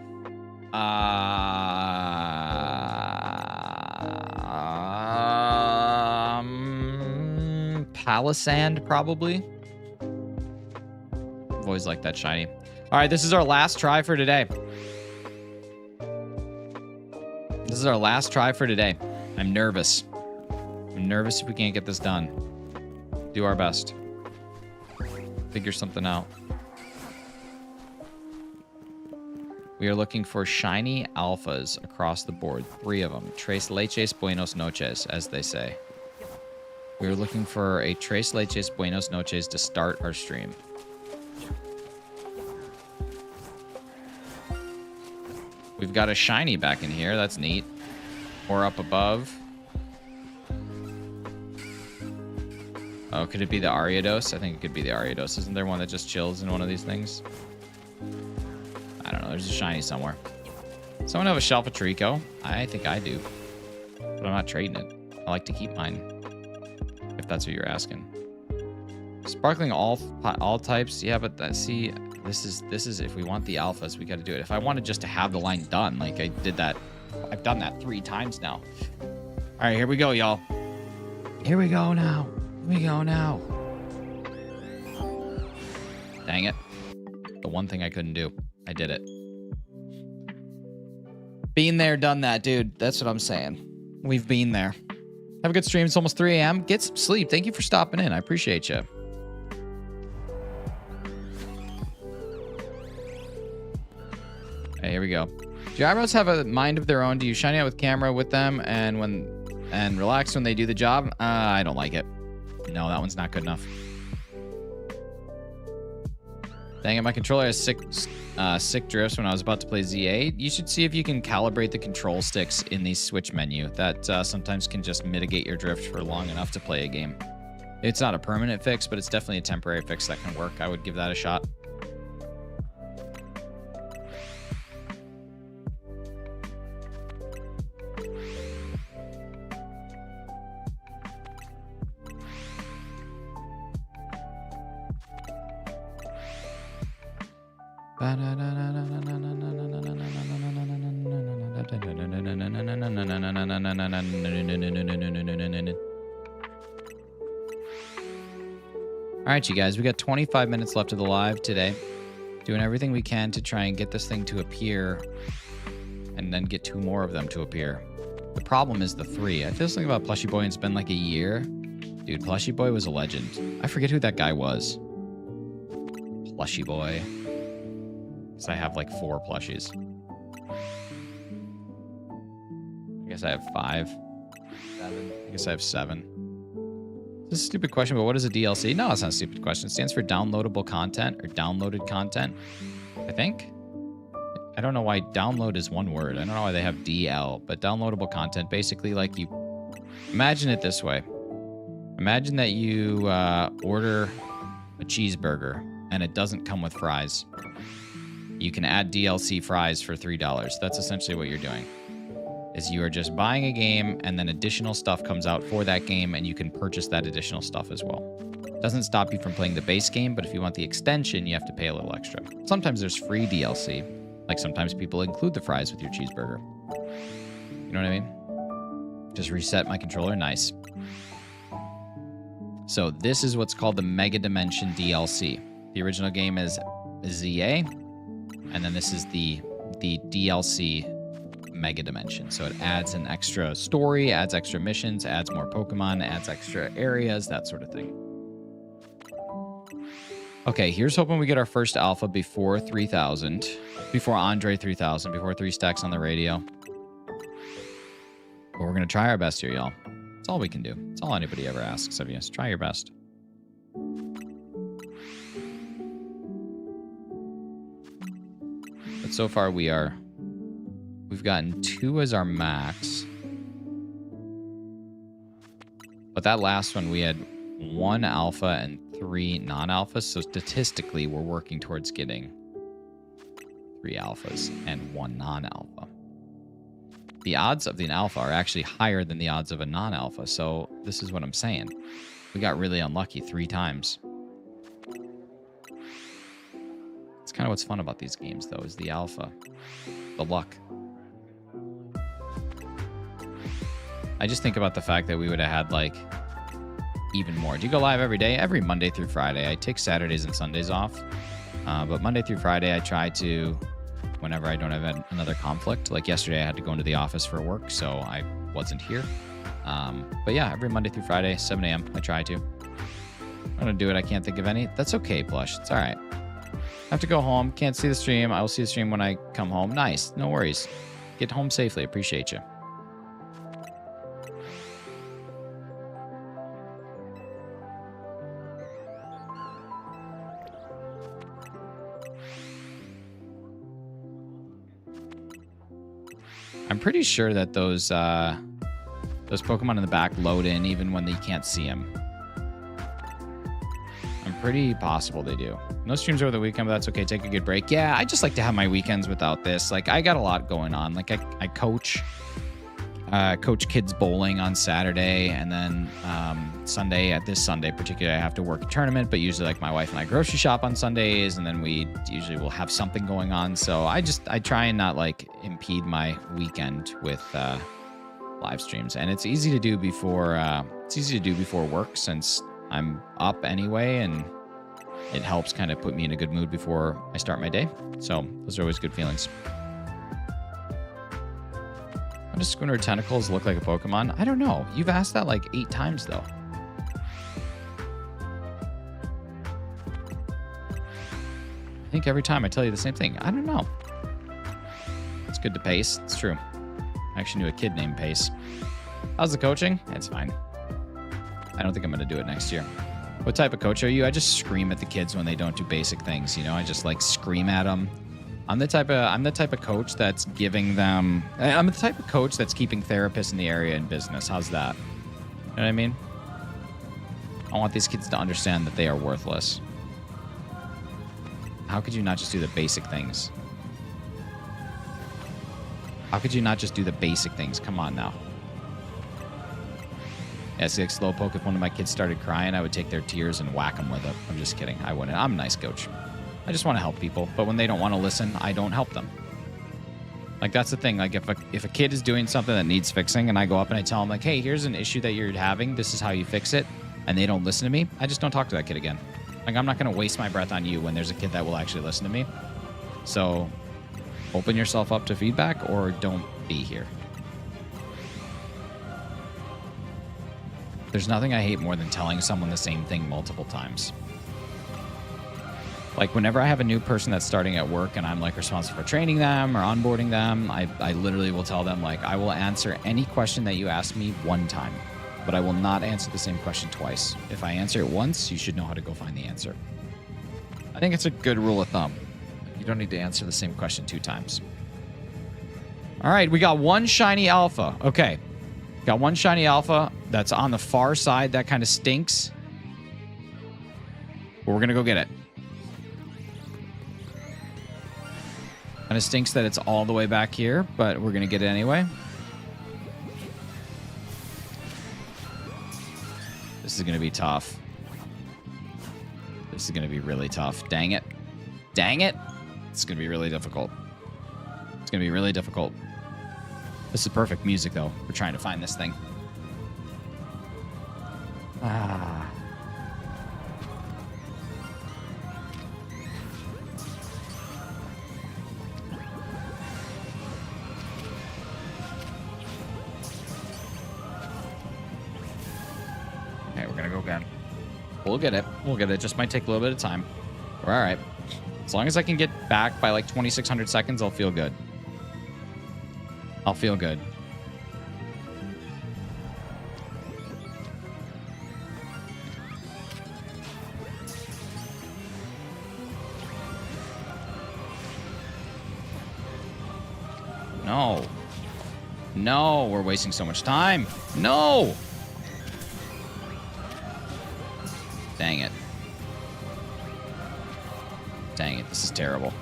Palisand, probably. I've always liked that shiny. All right, this is our last try for today. I'm nervous. If we can't get this done. Do our best. Figure something out. We are looking for shiny alphas across the board. 3 of them. Tres leches, buenos noches, as they say. We are looking for a Tres leches, buenos noches to start our stream. We've got a shiny back in here. That's neat. Or up above. Oh, could it be the Ariados? I think it could be the Ariados. Isn't there one that just chills in one of these things? I don't know. There's a shiny somewhere. Someone have a Shalpatrico? I think I do. But I'm not trading it. I like to keep mine. If that's what you're asking. Sparkling all types. Yeah, but see, this is if we want the alphas, we got to do it. If I wanted just to have the line done, like I did that, I've done that 3 times now. All right, here we go, y'all. Here we go now. Dang it. The one thing I couldn't do. I did it. Been there, done that, dude. That's what I'm saying. We've been there. Have a good stream. It's almost 3 a.m. Get some sleep. Thank you for stopping in. I appreciate you. Hey, here we go. Gyros have a mind of their own. Do you shine out with camera with them and relax when they do the job? I don't like it. No, that one's not good enough. Dang it, my controller has sick drifts when I was about to play ZA. You should see if you can calibrate the control sticks in the Switch menu. That sometimes can just mitigate your drift for long enough to play a game. It's not a permanent fix, but it's definitely a temporary fix that can work. I would give that a shot. All right, you guys, we got 25 minutes left of the live today. Doing everything we can to try and get this thing to appear and then get 2 more of them to appear. The problem is the 3. I feel something about Plushy Boy and it's been like a year. Dude, Plushy Boy was a legend. I forget who that guy was. Plushy Boy. Because I have like 4 plushies. I guess I have 5. 7. I guess I have 7. This is a stupid question, but what is a DLC? No, it's not a stupid question. It stands for downloadable content or downloaded content, I think. I don't know why download is one word. I don't know why they have DL, but downloadable content, basically like you... Imagine it this way. Imagine that you order a cheeseburger and it doesn't come with fries. You can add DLC fries for $3. That's essentially what you're doing. Is you are just buying a game and then additional stuff comes out for that game and you can purchase that additional stuff as well. Doesn't stop you from playing the base game, but if you want the extension, you have to pay a little extra. Sometimes there's free DLC. Like sometimes people include the fries with your cheeseburger. You know what I mean? Just reset my controller. Nice. So this is what's called the Mega Dimension DLC. The original game is ZA. And then this is the DLC Mega Dimension. So it adds an extra story, adds extra missions, adds more Pokemon, adds extra areas, that sort of thing. Okay, here's hoping we get our first alpha before 3000. Before Andre 3000. Before 3 stacks on the radio. But we're going to try our best here, y'all. That's all we can do. That's all anybody ever asks of you. Is try your best. But so far we've gotten 2 as our max. But that last one we had 1 alpha and 3 non-alphas. So statistically we're working towards getting 3 alphas and 1 non-alpha. The odds of the alpha are actually higher than the odds of a non-alpha. So this is what I'm saying. We got really unlucky 3 times. It's kind of what's fun about these games, though, is the alpha. The luck. I just think about the fact that we would have had, like, even more. Do you go live every day? Every Monday through Friday. I take Saturdays and Sundays off. But Monday through Friday, I try to, whenever I don't have another conflict. Like yesterday, I had to go into the office for work, so I wasn't here. But yeah, every Monday through Friday, 7 a.m., I try to. I'm going to do it. I can't think of any. That's okay, Plush. It's all right. I have to go home. Can't see the stream. I will see the stream when I come home. Nice. No worries. Get home safely. Appreciate you. I'm pretty sure that those Pokemon in the back load in even when you can't see them. I'm pretty possible they do. No streams over the weekend, but that's okay. Take a good break. Yeah, I just like to have my weekends without this. Like, I got a lot going on. Like, I coach kids bowling on Saturday, and then this Sunday particularly, I have to work a tournament, but usually, like, my wife and I grocery shop on Sundays, and then we usually will have something going on. So I try and not, like, impede my weekend with live streams. And it's easy to do before work, since I'm up anyway, and it helps kind of put me in a good mood before I start my day. So those are always good feelings. How does Squinter Tentacles look like a Pokemon? I don't know. You've asked that like 8 times, though. I think every time I tell you the same thing. I don't know. It's good to Pace. It's true. I actually knew a kid named Pace. How's the coaching? It's fine. I don't think I'm going to do it next year. What type of coach are you? I just scream at the kids when they don't do basic things. You know, I just like scream at them. I'm the type of coach that's giving them. I'm the type of coach that's keeping therapists in the area in business. How's that? You know what I mean? I want these kids to understand that they are worthless. How could you not just do the basic things? How could you not just do the basic things? Come on now. Yeah, it's like Slowpoke. If one of my kids started crying, I would take their tears and whack them with it. I'm just kidding. I wouldn't. I'm a nice coach. I just want to help people. But when they don't want to listen, I don't help them. Like, that's the thing. Like, if a kid is doing something that needs fixing, and I go up and I tell them, like, hey, here's an issue that you're having. This is how you fix it. And they don't listen to me, I just don't talk to that kid again. Like, I'm not going to waste my breath on you when there's a kid that will actually listen to me. So open yourself up to feedback or don't be here. There's nothing I hate more than telling someone the same thing multiple times. Like, whenever I have a new person that's starting at work and I'm, like, responsible for training them or onboarding them, I literally will tell them, like, I will answer any question that you ask me one time, but I will not answer the same question twice. If I answer it once, you should know how to go find the answer. I think it's a good rule of thumb. You don't need to answer the same question 2 times. All right, we got 1 shiny alpha. Okay. Got 1 shiny alpha that's on the far side. That kind of stinks. But we're going to go get it. Kind of stinks that it's all the way back here, but we're going to get it anyway. This is going to be tough. This is going to be really tough. Dang it. Dang it. It's going to be really difficult. It's going to be really difficult. This is perfect music, though. We're trying to find this thing. Ah. Okay, we're going to go again. We'll get it. We'll get it. Just might take a little bit of time. We're all right. As long as I can get back by like 2,600 seconds, I'll feel good. I'll feel good. No. No, we're wasting so much time. No. Dang it. Dang it, this is terrible.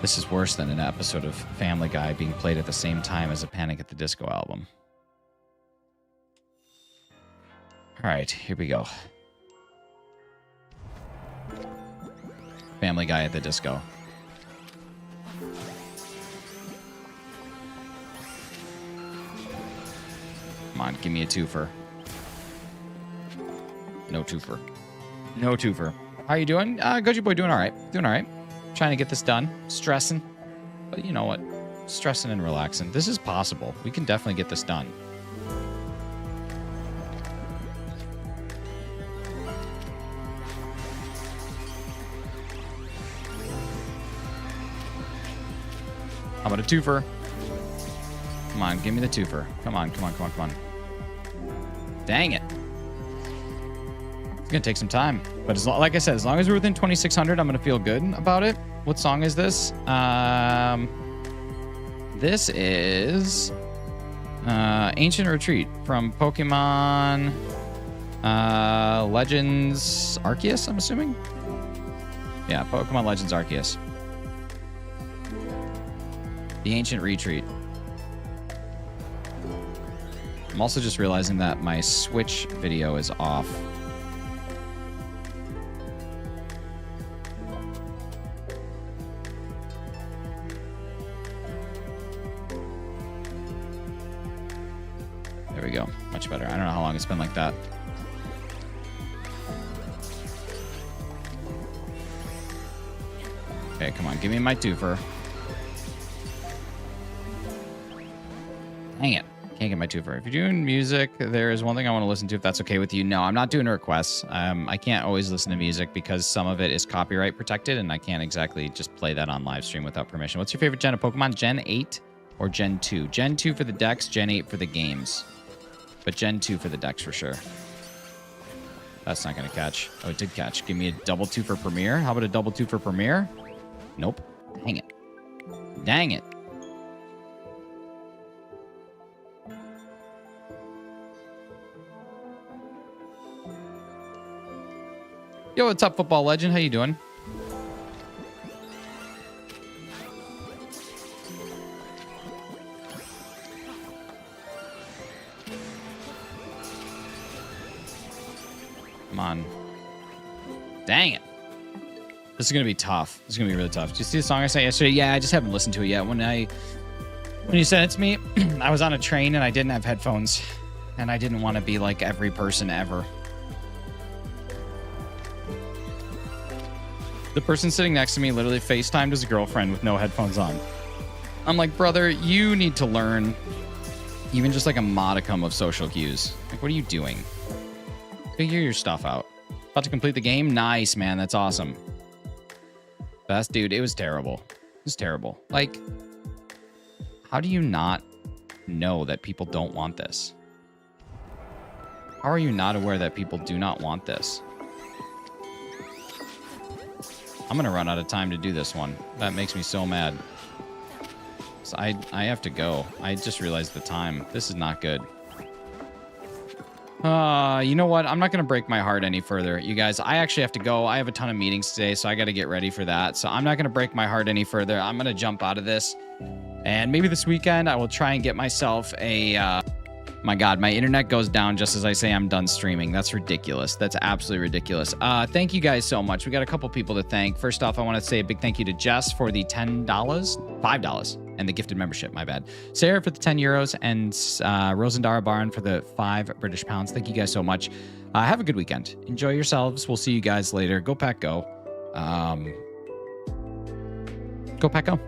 This is worse than an episode of Family Guy being played at the same time as a Panic at the Disco album. All right, here we go. Family Guy at the Disco. Come on, give me a twofer. No twofer. No twofer. How are you doing? Goji boy, doing all right. Doing all right. Trying to get this done. Stressing. But you know what? Stressing and relaxing. This is possible. We can definitely get this done. How about a twofer? Come on, give me the twofer. Come on, come on, come on, come on. Dang it. It's going to take some time. But like I said, as long as we're within 2,600, I'm going to feel good about it. What song is this? This is Ancient Retreat from Pokémon Legends Arceus, I'm assuming? Yeah, Pokémon Legends Arceus. The Ancient Retreat. I'm also just realizing that my Switch video is off. There we go. Much better. I don't know how long it's been like that. Okay, come on. Give me my twofer. Dang it. Can't get my twofer. If you're doing music, there is one thing I want to listen to, if that's okay with you. No, I'm not doing requests. I can't always listen to music because some of it is copyright protected, and I can't exactly just play that on live stream without permission. What's your favorite gen of Pokemon? Gen 8 or Gen 2? Gen 2 for the decks, Gen 8 for the games. But Gen 2 for the decks for sure. That's not going to catch. Oh, it did catch. Give me a double 2 for Premier. How about a double 2 for Premier? Nope. Dang it. Dang it. Yo, what's up, Football Legend? How you doing? Come on. Dang it. This is going to be tough. This is going to be really tough. Did you see the song I sent yesterday? Yeah, I just haven't listened to it yet. When you sent it to me, I was on a train and I didn't have headphones. And I didn't want to be like every person ever. The person sitting next to me literally FaceTimed his girlfriend with no headphones on. I'm like, brother, you need to learn even just like a modicum of social cues. Like, what are you doing? Figure your stuff out. About to complete the game? Nice, man. That's awesome. Best dude. It was terrible. It was terrible. Like, how do you not know that people don't want this? How are you not aware that people do not want this? I'm going to run out of time to do this one. That makes me so mad. So I have to go. I just realized the time. This is not good. You know what? I'm not going to break my heart any further. You guys, I actually have to go. I have a ton of meetings today, so I got to get ready for that. So I'm not going to break my heart any further. I'm going to jump out of this. And maybe this weekend, I will try and get myself a... My God, my internet goes down just as I say I'm done streaming. That's ridiculous. That's absolutely ridiculous. Thank you guys so much. We got a couple people to thank. First off, I want to say a big thank you to Jess for the $5, and the gifted membership, my bad. Sarah for the 10 euros, and Rosendara Barn for the 5 British pounds. Thank you guys so much. Have a good weekend. Enjoy yourselves. We'll see you guys later. Go Pack Go. Go Pack Go.